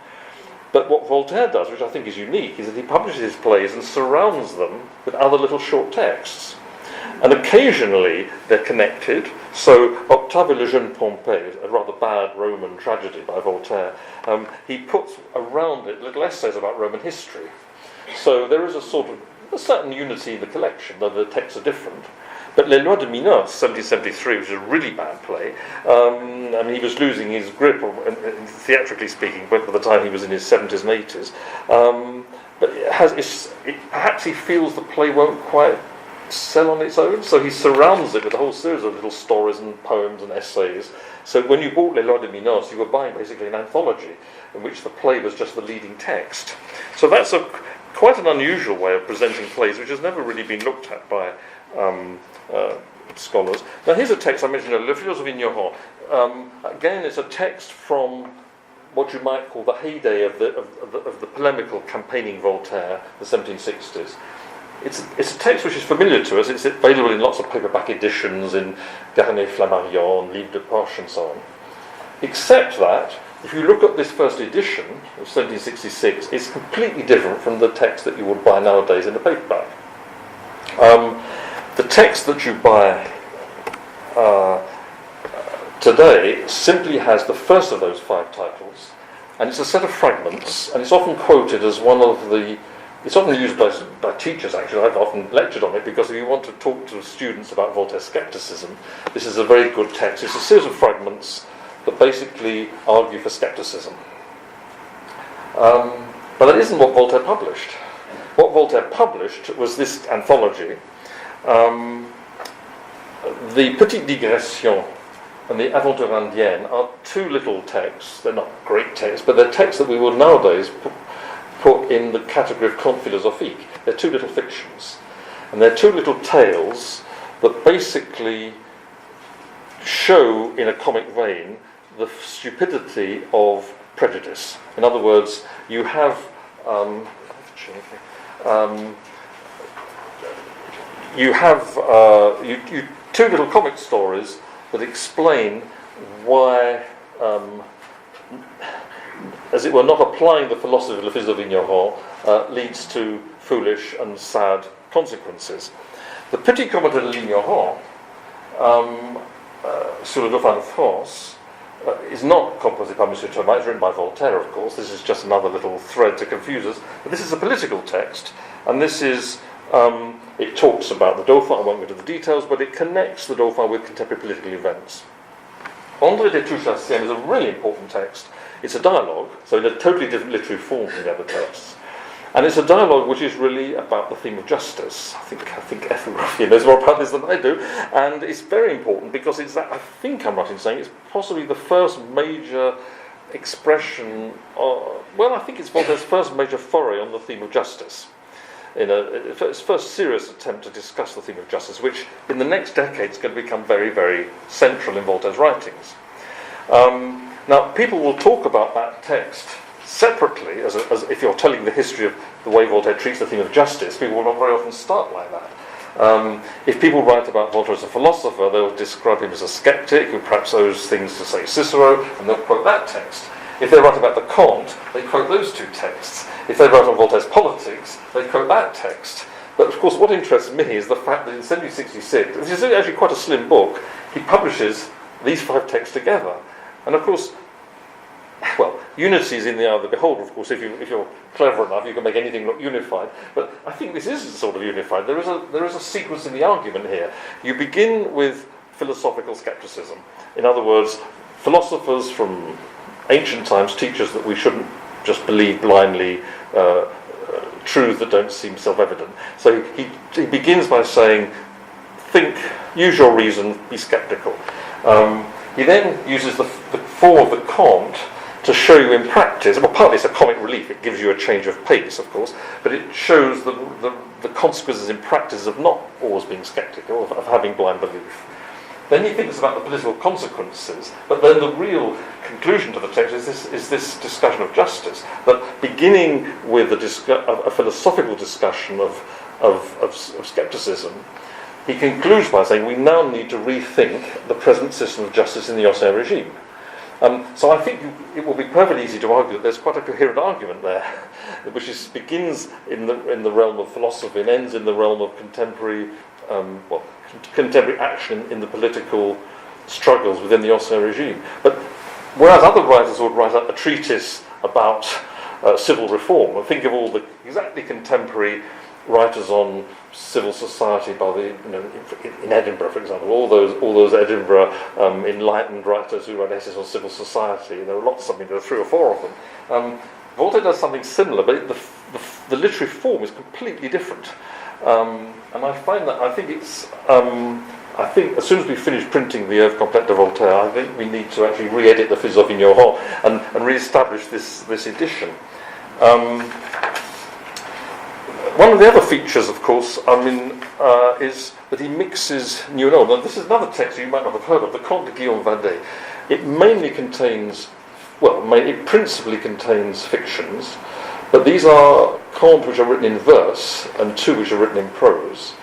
But what Voltaire does, which I think is unique, is that he publishes his plays and surrounds them with other little short texts. And occasionally they're connected. So Octave et le Jeune Pompée, a rather bad Roman tragedy by Voltaire, he puts around it little essays about Roman history. So there is a certain unity in the collection, though the texts are different. But Les Lois de Minos, 1773, which is a really bad play, I mean, he was losing his grip, theatrically speaking, by the time he was in his 70s and 80s. But perhaps he feels the play won't quite sell on its own, so he surrounds it with a whole series of little stories and poems and essays. So when you bought Les Lois de Minos, you were buying basically an anthology in which the play was just the leading text. So that's quite an unusual way of presenting plays, which has never really been looked at by scholars. Now here's a text I mentioned earlier, Le Philosophe Ignorant. Again, it's a text from what you might call the heyday of the polemical campaigning Voltaire, the 1760s. It's a text which is familiar to us. It's available in lots of paperback editions, in Garnet Flammarion, Livre de Poche, and so on. Except that, if you look at this first edition of 1766, it's completely different from the text that you would buy nowadays in the paperback. The text that you buy today simply has the first of those 5 titles, and it's a set of fragments, and it's often quoted as one of the... It's often used by teachers, actually. I've often lectured on it, because if you want to talk to students about Voltaire's scepticism, this is a very good text. It's a series of fragments that basically argue for scepticism. But that isn't what Voltaire published. What Voltaire published was this anthology. The Petite Digression and the Aventure Indienne are 2 little texts. They're not great texts, but they're texts that we would nowadays put in the category of conte philosophique. They're 2 little fictions. And they're 2 little tales that basically show, in a comic vein, the stupidity of prejudice. In other words, you have you 2 little comic stories that explain why, as it were, not applying the philosophy of Le Fils de Vigneron leads to foolish and sad consequences. The Petit Commentaire de l'Ignorant sur le Dauphin de France is not composé par M. Thomas. It's written by Voltaire, of course. This is just another little thread to confuse us. But this is a political text, and this is... it talks about the Dauphin. I won't go into the details, but it connects the Dauphin with contemporary political events. André des Touches-Sienne is a really important text. It's a dialogue, so in a totally different literary form from the other texts. And it's a dialogue which is really about the theme of justice. I think ethnography knows more about this than I do. And it's very important because it's that, I think I'm right in saying, it's possibly the first major expression, I think it's Voltaire's first major foray on the theme of justice. Its first serious attempt to discuss the theme of justice, which in the next decade is going to become very, very central in Voltaire's writings. Now, people will talk about that text separately, as if you're telling the history of the way Voltaire treats the theme of justice. People will not very often start like that. If people write about Voltaire as a philosopher, they'll describe him as a skeptic who perhaps owes things to, say, Cicero, and they'll quote that text. If they write about the Comte, they quote those 2 texts. If they write on Voltaire's politics, they quote that text. But of course, what interests me is the fact that in 1766, which is actually quite a slim book, he publishes these 5 texts together. And of course, unity is in the eye of the beholder. Of course, if you're clever enough, you can make anything look unified. But I think this is sort of unified. There is a sequence in the argument here. You begin with philosophical skepticism. In other words, philosophers from ancient times teach us that we shouldn't just believe blindly truths that don't seem self-evident. So he begins by saying, think, use your reason, be skeptical. He then uses the form of the Comte to show you in practice, well, partly it's a comic relief, it gives you a change of pace, of course, but it shows the consequences in practice of not always being skeptical, of having blind belief. Then he thinks about the political consequences, but then the real conclusion to the text is this discussion of justice, that beginning with a philosophical discussion of skepticism, he concludes by saying we now need to rethink the present system of justice in the Ancien regime. So I think it will be perfectly easy to argue that there's quite a coherent argument there, which begins in the realm of philosophy and ends in the realm of contemporary action in the political struggles within the Ancien regime. But whereas other writers would write a treatise about civil reform, and think of all the exactly contemporary writers on civil society by the, in Edinburgh, for example, all those Edinburgh enlightened writers who wrote essays on civil society. There are lots. I mean, there are 3 or 4 of them. Voltaire does something similar, but the literary form is completely different. And I find that I think as soon as we finish printing the œuvre complète de Voltaire, I think we need to actually re-edit the Philosophe ignorant and re-establish this edition. One of the other features, of course, is that he mixes new and old. Now, this is another text you might not have heard of, the Cronk of Guillaume Vadé. It mainly contains, it principally contains fictions, but these are contes which are written in verse and 2 which are written in prose.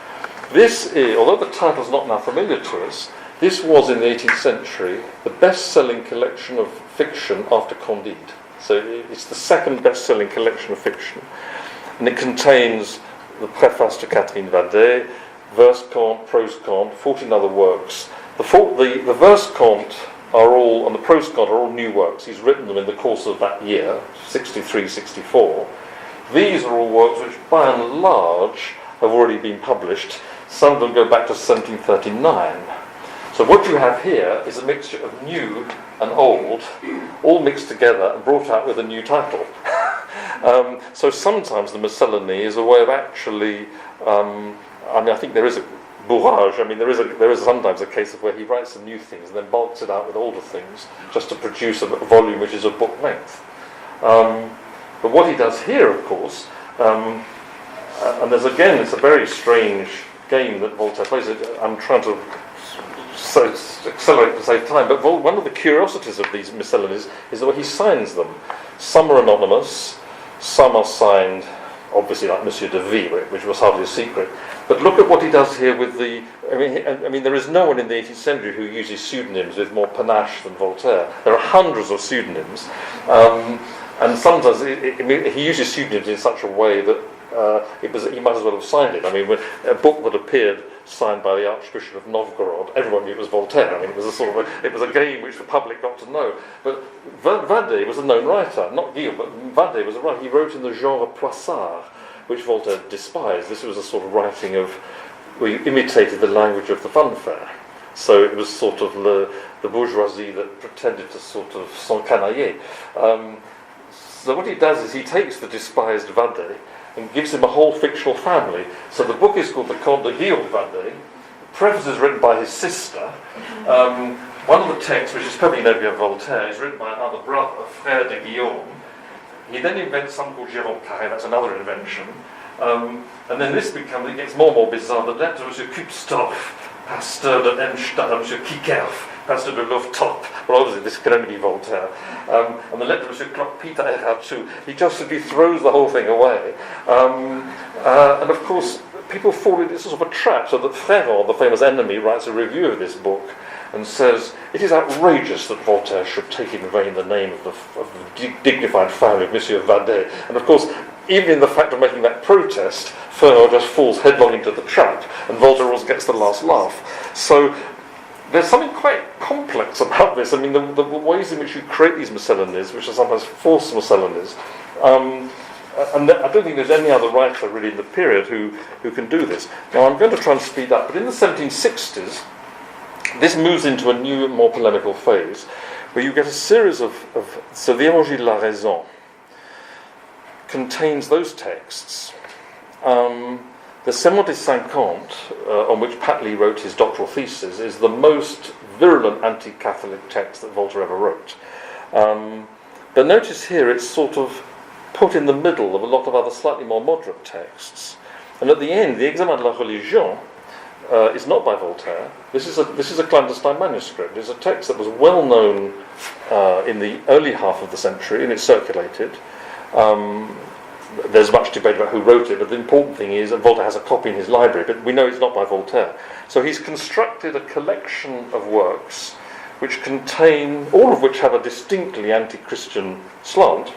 This is, although the title's not now familiar to us, this was in the 18th century the best-selling collection of fiction after Candide. So it's the second best-selling collection of fiction. And it contains the Preface to Catherine Vadé, verse conte, prose conte, 14 other works. The verse conte are all, and the prose conte are all new works. He's written them in the course of that year, 63, 64. These are all works which, by and large, have already been published. Some of them go back to 1739. So what you have here is a mixture of new and old, all mixed together and brought out with a new title. So sometimes the Miscellany is a way of actually, I think there is a bourrage. I mean, there is sometimes a case of where he writes some new things and then bulks it out with older things just to produce a volume which is of book length. But what he does here, of course, and it's a very strange game that Voltaire plays. I'm trying to accelerate to save time, but one of the curiosities of these Miscellanies is the way he signs them. Some are anonymous, some are signed, obviously, like Monsieur de Vie, which was hardly a secret. But look at what he does here with the... I mean, there is no one in the 18th century who uses pseudonyms with more panache than Voltaire. There are hundreds of pseudonyms, and sometimes he uses pseudonyms in such a way that he might as well have signed it. I mean, when a book that appeared signed by the Archbishop of Novgorod, everyone knew it was Voltaire. I mean, it was a game which the public got to know. But Vadé was a known writer, not Guillaume, but Vadé was a writer. He wrote in the genre poissard, which Voltaire despised. This was a sort of writing where you imitated the language of the funfair. So it was sort of the bourgeoisie that pretended to sort of s'encanailler. So what he does is he takes the despised Vadé and gives him a whole fictional family. So the book is called The Comte de Guillaume Vadé. The preface is written by his sister. One of the texts, which is probably an œuvre of Voltaire, is written by another brother, Frère de Guillaume. He then invents something called Jérôme Carré, that's another invention. And then it gets more and more bizarre. The letter of M. Kupstorff, Pasteur de Enstadt, and M. Kikerf, Pasteur de Louftop. Well, obviously this can only be Voltaire. And the letter of M. Peter Erhard, he just simply throws the whole thing away. And of course, people fall into this sort of a trap, so that Fréron, the famous enemy, writes a review of this book and says, it is outrageous that Voltaire should take in vain the name of the dignified family of Monsieur Vadé. And of course, even in the fact of making that protest, Fréron just falls headlong into the trap, and Voltaire always gets the last laugh. So there's something quite complex about this. I mean, the ways in which you create these Miscellanies, which are sometimes false Miscellanies, and I don't think there's any other writer really in the period who can do this. Now, I'm going to try and speed up, but in the 1760s, this moves into a new, more polemical phase, where you get a series of so the Évangiles de la Raison contains those texts. The Sermon des Cinquante, on which Pat Lee wrote his doctoral thesis, is the most virulent anti-Catholic text that Voltaire ever wrote. But notice here it's sort of put in the middle of a lot of other slightly more moderate texts. And at the end, the Examen de la Religion is not by Voltaire. This is a clandestine manuscript. It's a text that was well known in the early half of the century, and it circulated. There's much debate about who wrote it, but the important thing is that Voltaire has a copy in his library, but we know it's not by Voltaire. So he's constructed a collection of works which contain, all of which have a distinctly anti-Christian slant,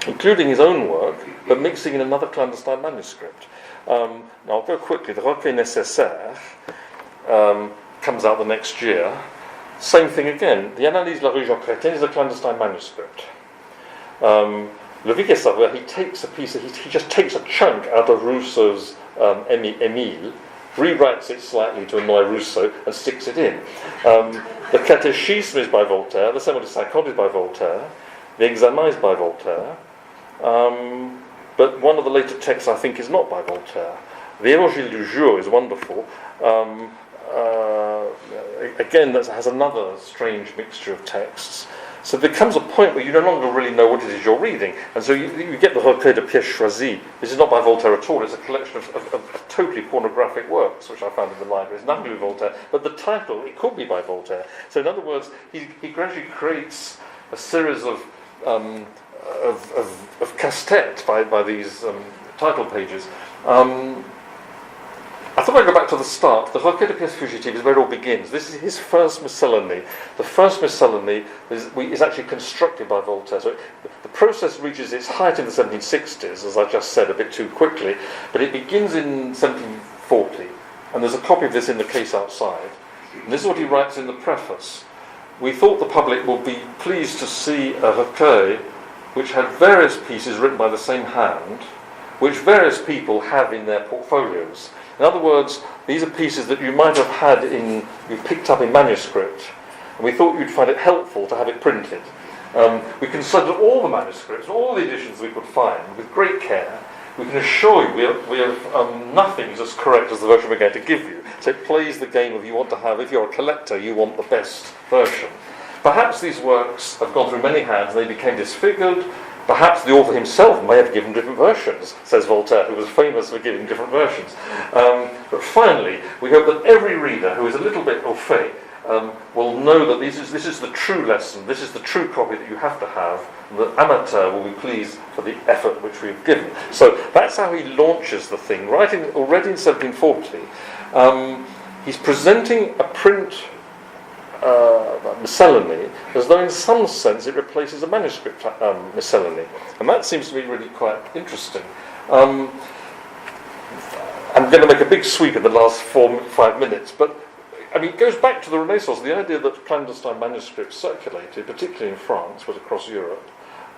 including his own work, but mixing in another clandestine manuscript. Now I'll go quickly. The Recueil Nécessaire comes out the next year. Same thing again. The Analyse de la Religion chrétienne is a clandestine manuscript. Le Vic et Savoir, he takes a piece, he just takes a chunk out of Rousseau's Émile, rewrites it slightly to annoy Rousseau, and sticks it in. The Catéchisme is by Voltaire, the Sermon de 50 is by Voltaire, the Examen is by Voltaire, but one of the later texts I think is not by Voltaire. The Évangile du Jour is wonderful. Again, that has another strange mixture of texts. So there comes a point where you no longer really know what it is you're reading. And so you get the Recueil de pièces choisies. This is not by Voltaire at all. It's a collection of totally pornographic works, which I found in the library. It's nothing to do with Voltaire. But the title, it could be by Voltaire. So in other words, he gradually creates a series of casse-tête by these title pages. I thought I'd go back to the start. The Recueil de pièces fugitives is where it all begins. This is his first Miscellany. The first Miscellany is actually constructed by Voltaire. So the process reaches its height in the 1760s, as I just said a bit too quickly, but it begins in 1740. And there's a copy of this in the case outside. And this is what he writes in the preface. We thought the public would be pleased to see a recueil which had various pieces written by the same hand, which various people have in their portfolios. In other words, these are pieces that you might have you picked up in manuscript, and we thought you'd find it helpful to have it printed. We considered all the manuscripts, all the editions we could find, with great care. We can assure you we have nothing as correct as the version we're going to give you. So it plays the game of you want to have, if you're a collector, you want the best version. Perhaps these works have gone through many hands, they became disfigured. Perhaps the author himself may have given different versions, says Voltaire, who was famous for giving different versions. But finally, we hope that every reader who is a little bit au fait will know that this is the true lesson, this is the true copy that you have to have, and the amateur will be pleased for the effort which we've given. So that's how he launches the thing. Already in 1740, he's presenting a print Miscellany as though in some sense it replaces a manuscript Miscellany, and that seems to be really quite interesting. I'm going to make a big sweep in the last 4-5 minutes, but I mean, it goes back to the Renaissance. The idea that clandestine manuscripts circulated, particularly in France, but across Europe,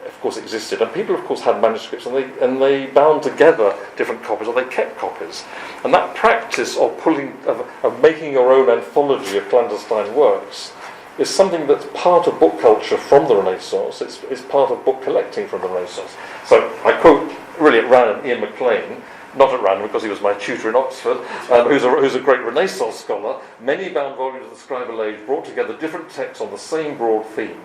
of course existed, and people of course had manuscripts, and they bound together different copies, or they kept copies, and that practice of making your own anthology of clandestine works is something that's part of book culture from the Renaissance. It's part of book collecting from the Renaissance. So I quote really at random Ian MacLean, not at random because he was my tutor in Oxford, who's a great Renaissance scholar. Many bound volumes of the scribal age brought together different texts on the same broad theme.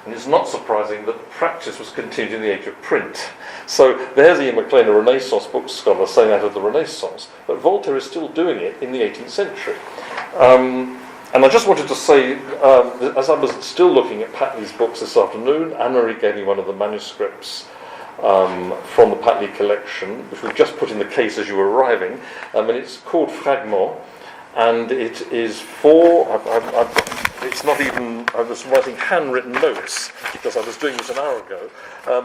And it's not surprising that the practice was continued in the age of print. So there's Ian MacLean, a Renaissance book scholar, saying that of the Renaissance. But Voltaire is still doing it in the 18th century. And I just wanted to say, as I was still looking at Pat Lee's books this afternoon, Anne-Marie gave me one of the manuscripts from the Pat Lee collection, which we've just put in the case as you were arriving, and it's called Fragment, and it is it's not even, I was writing handwritten notes, because I was doing this an hour ago.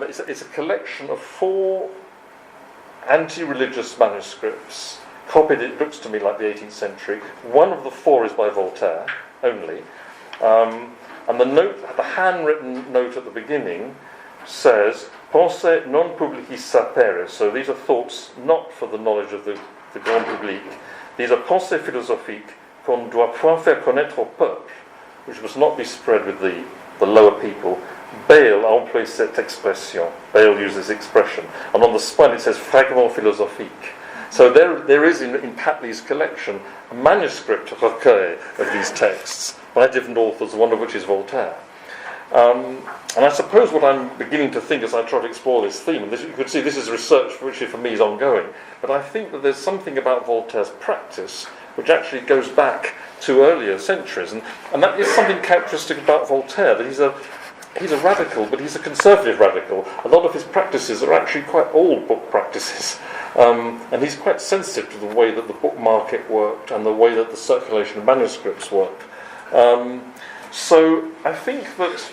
It's a collection of 4 anti-religious manuscripts, copied, it looks to me like the 18th century. One of the 4 is by Voltaire, only. And the handwritten note at the beginning says, Pensées non publicis sapere, so these are thoughts not for the knowledge of the grand public. These are pensées philosophiques qu'on doit point faire connaître au peuple, which must not be spread with the lower people. Bayle employs cette expression. Bayle uses this expression. And on the spine it says fragment philosophique. So there is in Pat Lee's collection a manuscript recueil of these texts by different authors, one of which is Voltaire. And I suppose what I'm beginning to think as I try to explore this theme, and you could see this is research which for me is ongoing, but I think that there's something about Voltaire's practice which actually goes back to earlier centuries, and that is something characteristic about Voltaire, that he's a radical, but he's a conservative radical. A lot of his practices are actually quite old book practices, and he's quite sensitive to the way that the book market worked and the way that the circulation of manuscripts worked. So I think that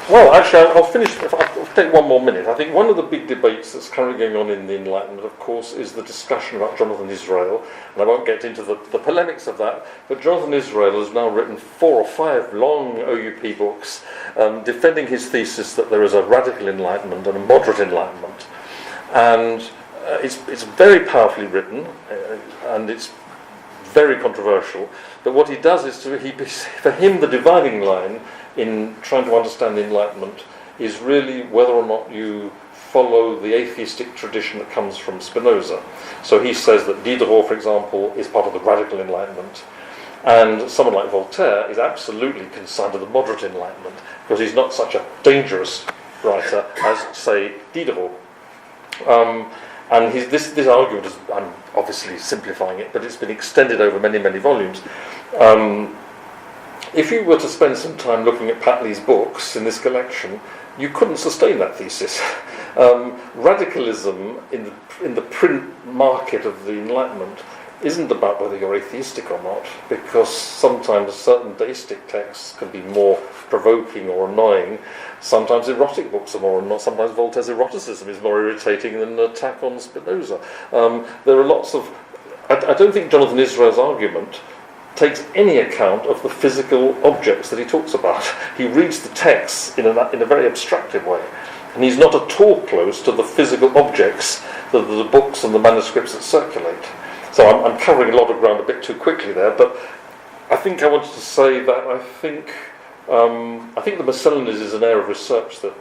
Well, actually, I'll finish. I'll take one more minute. I think one of the big debates that's currently going on in the Enlightenment, of course, is the discussion about Jonathan Israel. And I won't get into the polemics of that, but Jonathan Israel has now written 4 or 5 long OUP books defending his thesis that there is a radical Enlightenment and a moderate Enlightenment. And it's very powerfully written, and it's very controversial. But what he does is, for him, the dividing line in trying to understand the Enlightenment is really whether or not you follow the atheistic tradition that comes from Spinoza. So he says that Diderot, for example, is part of the radical Enlightenment, and someone like Voltaire is absolutely consigned to the moderate Enlightenment, because he's not such a dangerous writer as, say, Diderot. And this argument is, I'm obviously simplifying it, but it's been extended over many, many volumes. If you were to spend some time looking at Pat Lee's books in this collection, you couldn't sustain that thesis. Radicalism in the print market of the Enlightenment isn't about whether you're atheistic or not, because sometimes certain deistic texts can be more provoking or annoying. Sometimes erotic books are more annoying. Sometimes Voltaire's eroticism is more irritating than an attack on Spinoza. There are lots of... I don't think Jonathan Israel's argument takes any account of the physical objects that he talks about. He reads the texts in a very abstractive way, and he's not at all close to the physical objects that are the books and the manuscripts that circulate. So I'm covering a lot of ground a bit too quickly there, but I think I wanted to say that I think the Miscellanies is an area of research that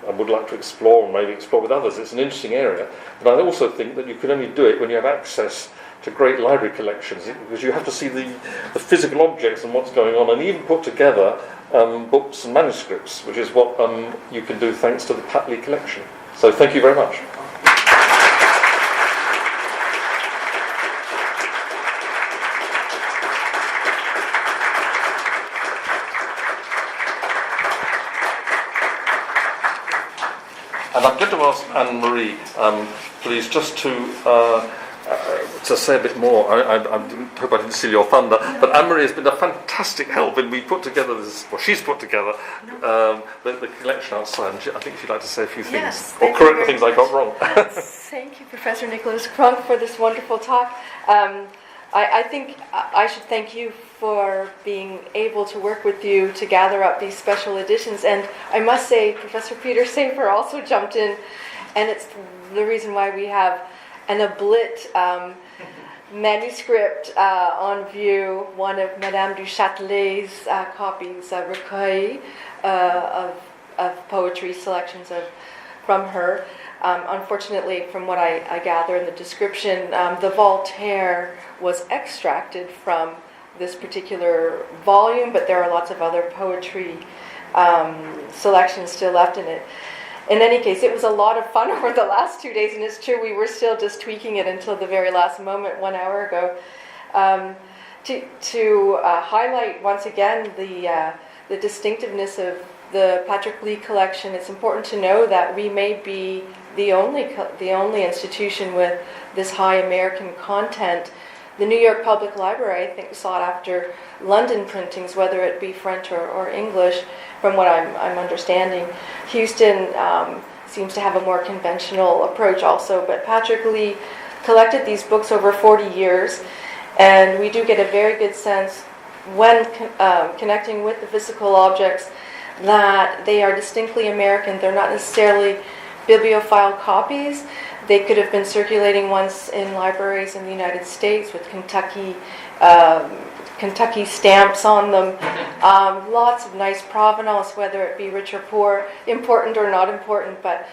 I would like to explore, and maybe explore with others. It's an interesting area, but I also think that you can only do it when you have access to great library collections, because you have to see the physical objects and what's going on, and even put together books and manuscripts, which is what you can do thanks to the Pat Lee Collection. So thank you very much. And I'm going to ask Anne-Marie, please, just to say a bit more. I hope I didn't steal your thunder, but Anne-Marie has been a fantastic help, and we put together this, well, she's put together the collection outside, and I think she'd like to say a few things, or correct the things I got wrong. Thank you, Professor Nicholas Cronk, for this wonderful talk. I think I should thank you for being able to work with you to gather up these special editions, and I must say Professor Peter Safer also jumped in, and it's the reason why we have an oblit manuscript on view, one of Madame du Châtelet's copies, a recueil of poetry selections from her. Unfortunately, from what I gather in the description, the Voltaire was extracted from this particular volume, but there are lots of other poetry selections still left in it. In any case, it was a lot of fun over the last 2 days, and it's true we were still just tweaking it until the very last moment 1 hour ago. To highlight once again the distinctiveness of the Patrick Lee Collection, it's important to know that we may be the only institution with this high American content. The New York Public Library, I think, sought after London printings, whether it be French or English, from what I'm understanding. Houston seems to have a more conventional approach also, but Patrick Lee collected these books over 40 years, and we do get a very good sense when connecting with the physical objects that they are distinctly American. They're not necessarily bibliophile copies. They could have been circulating once in libraries in the United States with Kentucky stamps on them. Lots of nice provenance, whether it be rich or poor, important or not important, but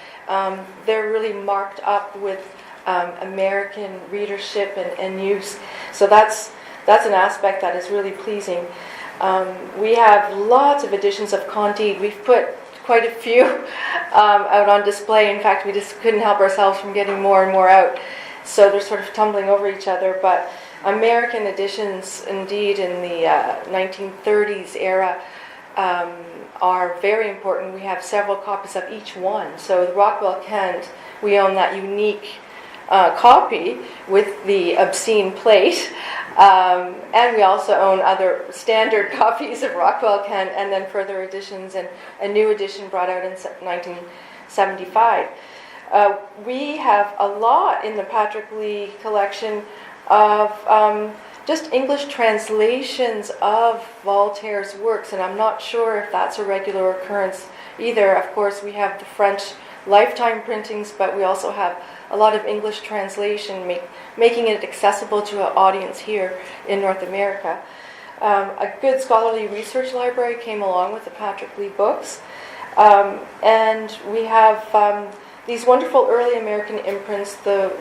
they're really marked up with American readership and use. So that's an aspect that is really pleasing. We have lots of editions of Candide. We've put quite a few out on display. In fact, we just couldn't help ourselves from getting more and more out. So they're sort of tumbling over each other. But American editions, indeed, in the 1930s era, are very important. We have several copies of each one. So the Rockwell Kent, we own that unique copy with the obscene plate. And we also own other standard copies of Rockwell Kent, and then further editions, and a new edition brought out in 1975. We have a lot in the Patrick Lee collection of just English translations of Voltaire's works, and I'm not sure if that's a regular occurrence either. Of course, we have the French lifetime printings, but we also have a lot of English translation, making it accessible to an audience here in North America. A good scholarly research library came along with the Patrick Lee books, and we have these wonderful early American imprints. The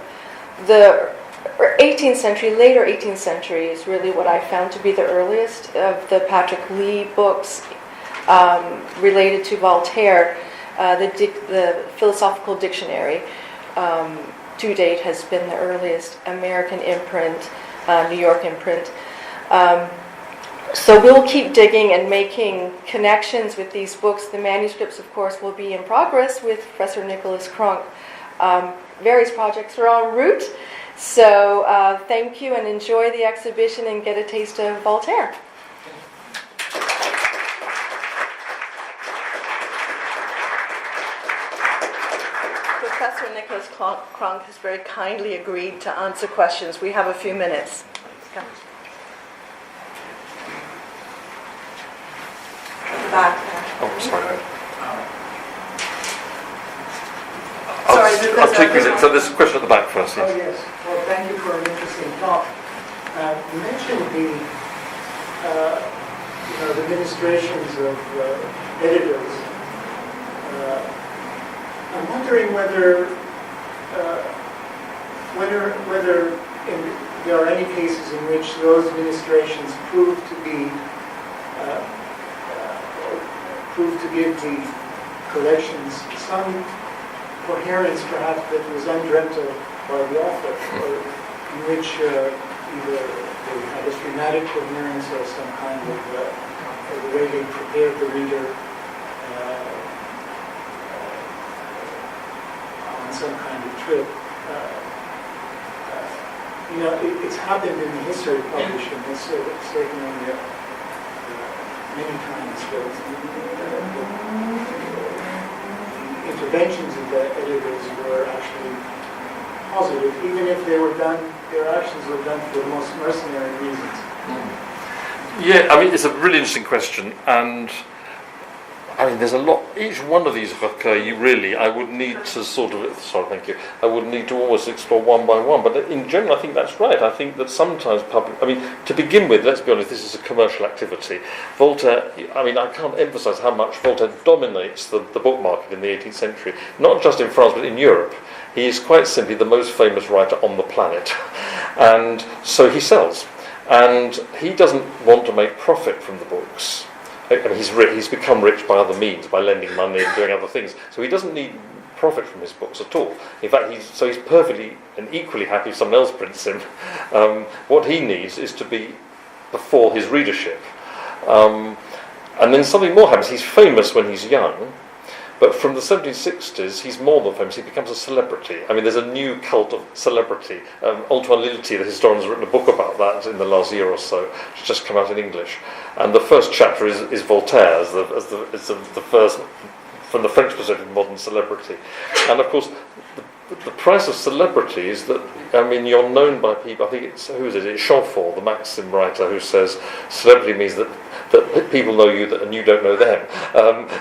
18th century, later 18th century is really what I found to be the earliest of the Patrick Lee books related to Voltaire. The Philosophical Dictionary to date has been the earliest American imprint, New York imprint. So we'll keep digging and making connections with these books. The manuscripts, of course, will be in progress with Professor Nicholas Cronk. Various projects are en route. So thank you, and enjoy the exhibition and get a taste of Voltaire. Professor Nicholas Cronk has very kindly agreed to answer questions. We have a few minutes. Okay. Back. Oh, sorry. Sorry, I'll take it. So there's a question at the back first. Yes. Oh, yes. Well, thank you for an interesting talk. You mentioned the ministrations of editors. I'm wondering whether there are any cases in which those ministrations prove to give the collections some coherence, perhaps, that was undreamt of by the author, or in which either they had a thematic coherence or some kind of the way they prepared the reader on some kind of trip. It's happened in the history of publishing. It's certainly many times that the interventions of the editors were actually positive, even if their actions were done for the most mercenary reasons. Yeah, I mean, it's a really interesting question, and I mean, there's a lot. Each one of these I would need to I would need to almost explore one by one. But in general, I think that's right. I think that sometimes to begin with, let's be honest, this is a commercial activity. Voltaire, I can't emphasize how much Voltaire dominates the book market in the 18th century, not just in France, but in Europe. He is quite simply the most famous writer on the planet. And so he sells. And he doesn't want to make profit from the books. He's become rich by other means, by lending money and doing other things. So he doesn't need profit from his books at all. In fact, he's perfectly and equally happy if someone else prints him. What he needs is to be before his readership. And then something more happens. He's famous when he's young, but from the 1760s, he's more than famous. He becomes a celebrity. There's a new cult of celebrity. Antoine Lilty, the historian, has written a book about that in the last year or so. It's just come out in English. And the first chapter is Voltaire as the first, from the French perspective, modern celebrity. And of course, the price of celebrity is that, you're known by people. I think it's Chamfort, the Maxim writer, who says celebrity means that people know you and you don't know them.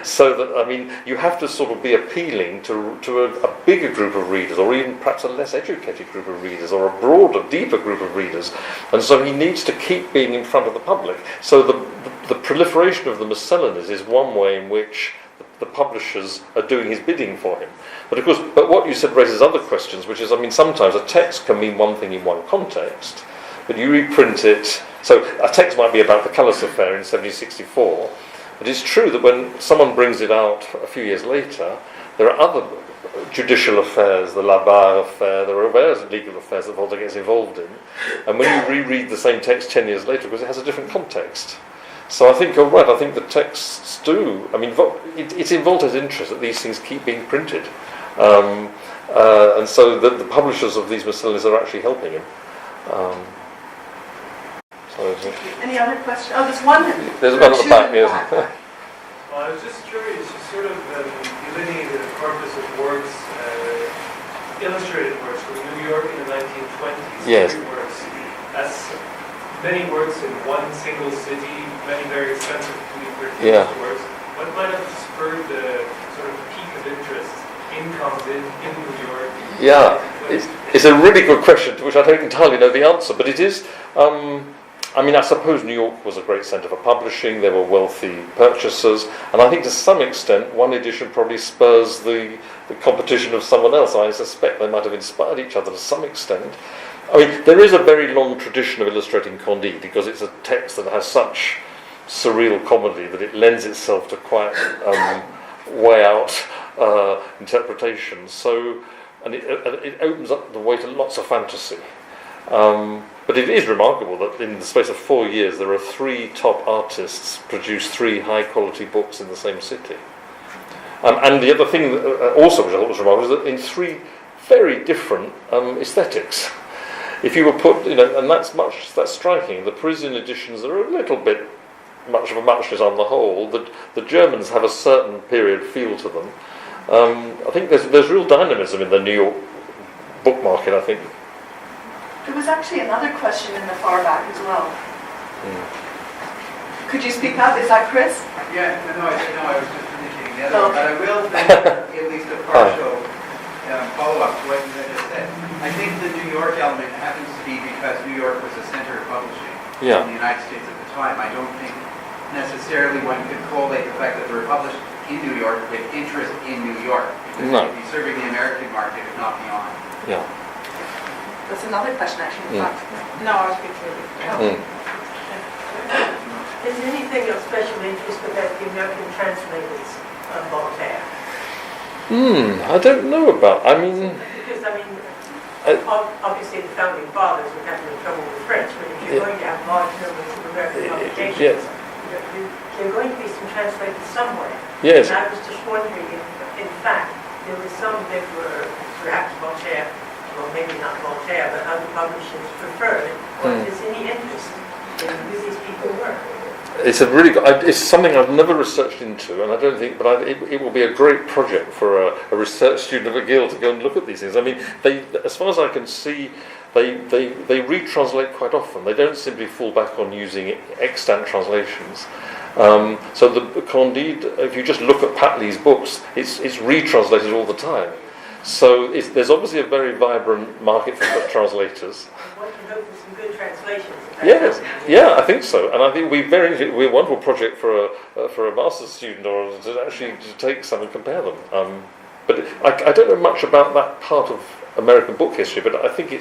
So that, you have to sort of be appealing to a bigger group of readers, or even perhaps a less educated group of readers, or a broader, deeper group of readers. And so he needs to keep being in front of the public. So the proliferation of the Miscellanies is one way in which the publishers are doing his bidding for him. But of course, what you said raises other questions, which is, sometimes a text can mean one thing in one context, but you reprint it. So a text might be about the Calais affair in 1764, but it's true that when someone brings it out a few years later, there are other judicial affairs, the Labarre affair, there are various legal affairs that Voltaire gets involved in, and when you reread the same text 10 years later, because it has a different context. So I think you're right. I think the texts do. It's in Voltaire's interest that these things keep being printed. And so the publishers of these Miscellanies are actually helping him. Any other questions? Oh, there's one. There's one at the back, yes. Well, I was just curious, you sort of delineated a corpus of works, illustrated works from New York in the 1920s. Yes. Works. That's many works in one single city, many very expensively produced works. What might have spurred the sort of peak of interest in New York? Yeah, it's a really good question to which I don't entirely know the answer, but it is. I suppose New York was a great centre for publishing. There were wealthy purchasers, and I think to some extent one edition probably spurs the competition of someone else. I suspect they might have inspired each other to some extent. I mean, there is a very long tradition of illustrating Candide because it's a text that has such surreal comedy that it lends itself to quite way out interpretations. So, and it opens up the way to lots of fantasy. But it is remarkable that in the space of 4 years there are 3 top artists produce 3 high-quality books in the same city. And the other thing also which I thought was remarkable is that in 3 very different aesthetics. If you were put, and that's striking. The Parisian editions are a little bit much of a muchness on the whole. The Germans have a certain period feel to them. I think there's real dynamism in the New York book market, I think. There was actually another question in the far back as well. Could you speak up? Is that Chris? Yeah, no, I was just indicating the other one, but I will make at least a partial follow-up to what you had just said. I think the New York element happens to be because New York was a center of publishing in the United States at the time. I don't think necessarily one could collate the fact that they were published in New York with interest in New York, because they'd be serving the American market, if not beyond. Yeah. That's another question, actually. No, I was confused. Is there anything of special interest about the American translators of Voltaire? I don't know about. Because obviously the founding fathers were having trouble with French, but if you're going to have large numbers of American publications, there are going to be some translators somewhere. Yes. And I was just wondering if, in fact, there were some that were perhaps Voltaire, well, maybe not Voltaire, but other publishers preferred, or if there's any interest in who these people were. It's it's something I've never researched into, and I don't think, but it will be a great project for a research student at McGill to go and look at these things. I mean, as far as I can see, they retranslate quite often. They don't simply fall back on using extant translations. So the Candide, if you just look at Pat Lee's books, it's retranslated all the time. So there's obviously a very vibrant market for translators. One can hope for some good translations. Yes, I think so, and I think we're a wonderful project for a master's student or to actually take some and compare them. But I don't know much about that part of American book history, but I think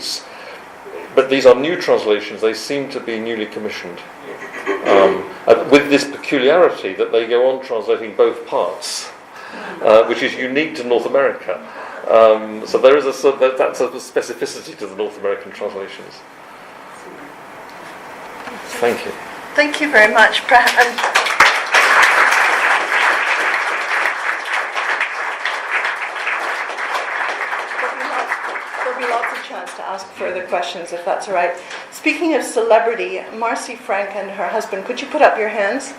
but these are new translations. They seem to be newly commissioned, with this peculiarity that they go on translating both parts, which is unique to North America. So there is that's a specificity to the North American translations. Thank you. Thank you very much. There'll be lots of chance to ask further questions if that's all right. Speaking of celebrity, Marcy Frank and her husband, could you put up your hands,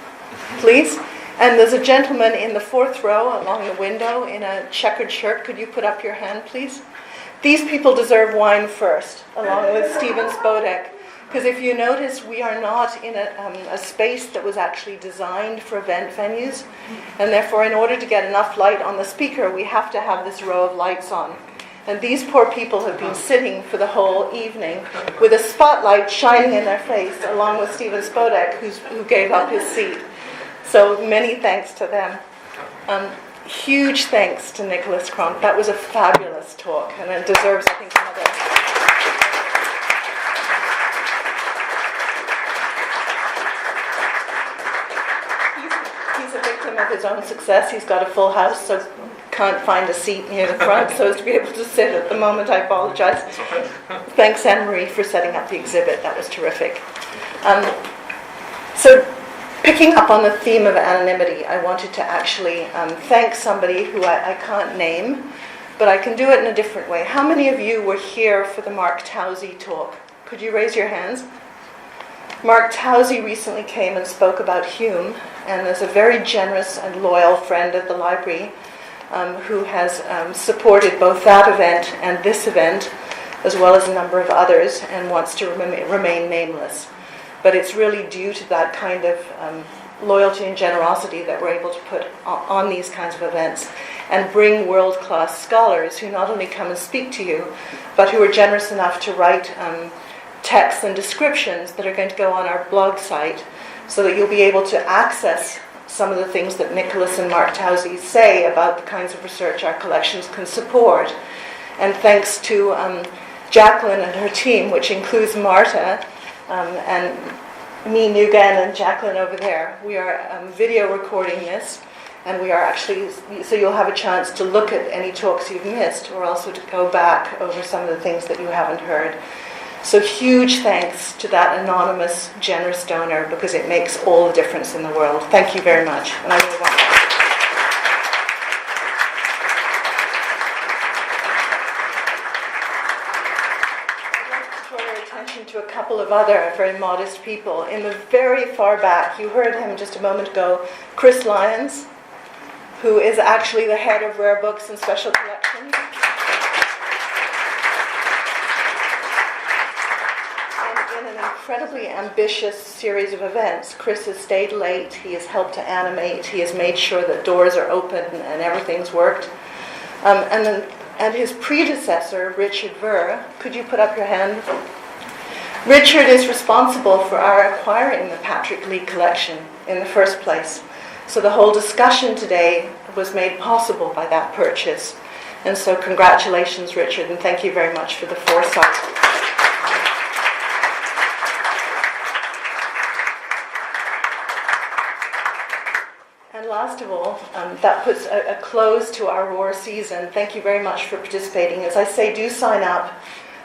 please? And there's a gentleman in the 4th row along the window in a checkered shirt. Could you put up your hand, please? These people deserve wine first, along with Stephen Spodek. Because if you notice, we are not in a space that was actually designed for event venues. And therefore, in order to get enough light on the speaker, we have to have this row of lights on. And these poor people have been sitting for the whole evening with a spotlight shining in their face, along with Stephen Spodek, who gave up his seat. So many thanks to them. Huge thanks to Nicholas Cronk. That was a fabulous talk, and it deserves, I think, another. He's a victim of his own success. He's got a full house, so can't find a seat near the front so as to be able to sit at the moment. I apologize. Thanks, Anne-Marie, for setting up the exhibit. That was terrific. So picking up on the theme of anonymity, I wanted to actually thank somebody who I can't name, but I can do it in a different way. How many of you were here for the Mark Towsey talk? Could you raise your hands? Mark Towsey recently came and spoke about Hume, and is a very generous and loyal friend of the library who has supported both that event and this event, as well as a number of others, and wants to remain nameless. But it's really due to that kind of loyalty and generosity that we're able to put on these kinds of events and bring world-class scholars who not only come and speak to you, but who are generous enough to write texts and descriptions that are going to go on our blog site, so that you'll be able to access some of the things that Nicholas and Mark Towsey say about the kinds of research our collections can support. And thanks to Jacqueline and her team, which includes Marta and me, Nugan, and Jacqueline over there, we are video recording this, and we are actually, so you'll have a chance to look at any talks you've missed, or also to go back over some of the things that you haven't heard. So huge thanks to that anonymous, generous donor, because it makes all the difference in the world. Thank you very much. And I move on. I'd like to draw your attention to a couple of other very modest people. In the very far back, you heard him just a moment ago, Chris Lyons, who is actually the head of Rare Books and Special Collections. In an incredibly ambitious series of events, Chris has stayed late, he has helped to animate, he has made sure that doors are open and everything's worked. And his predecessor, Richard Ver, could you put up your hand? Richard is responsible for our acquiring the Patrick Lee Collection in the first place. So the whole discussion today was made possible by that purchase. And so congratulations, Richard, and thank you very much for the foresight. And last of all, that puts a close to our Roar season. Thank you very much for participating. As I say, do sign up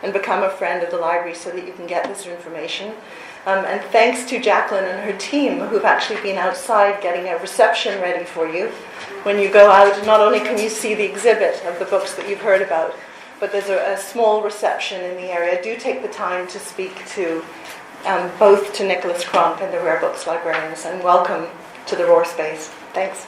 and become a friend of the library so that you can get this information. And thanks to Jacqueline and her team, who've actually been outside getting a reception ready for you. When you go out, not only can you see the exhibit of the books that you've heard about, but there's a small reception in the area. Do take the time to speak to both to Nicholas Cronk and the Rare Books librarians, and welcome to the Roar space. Thanks.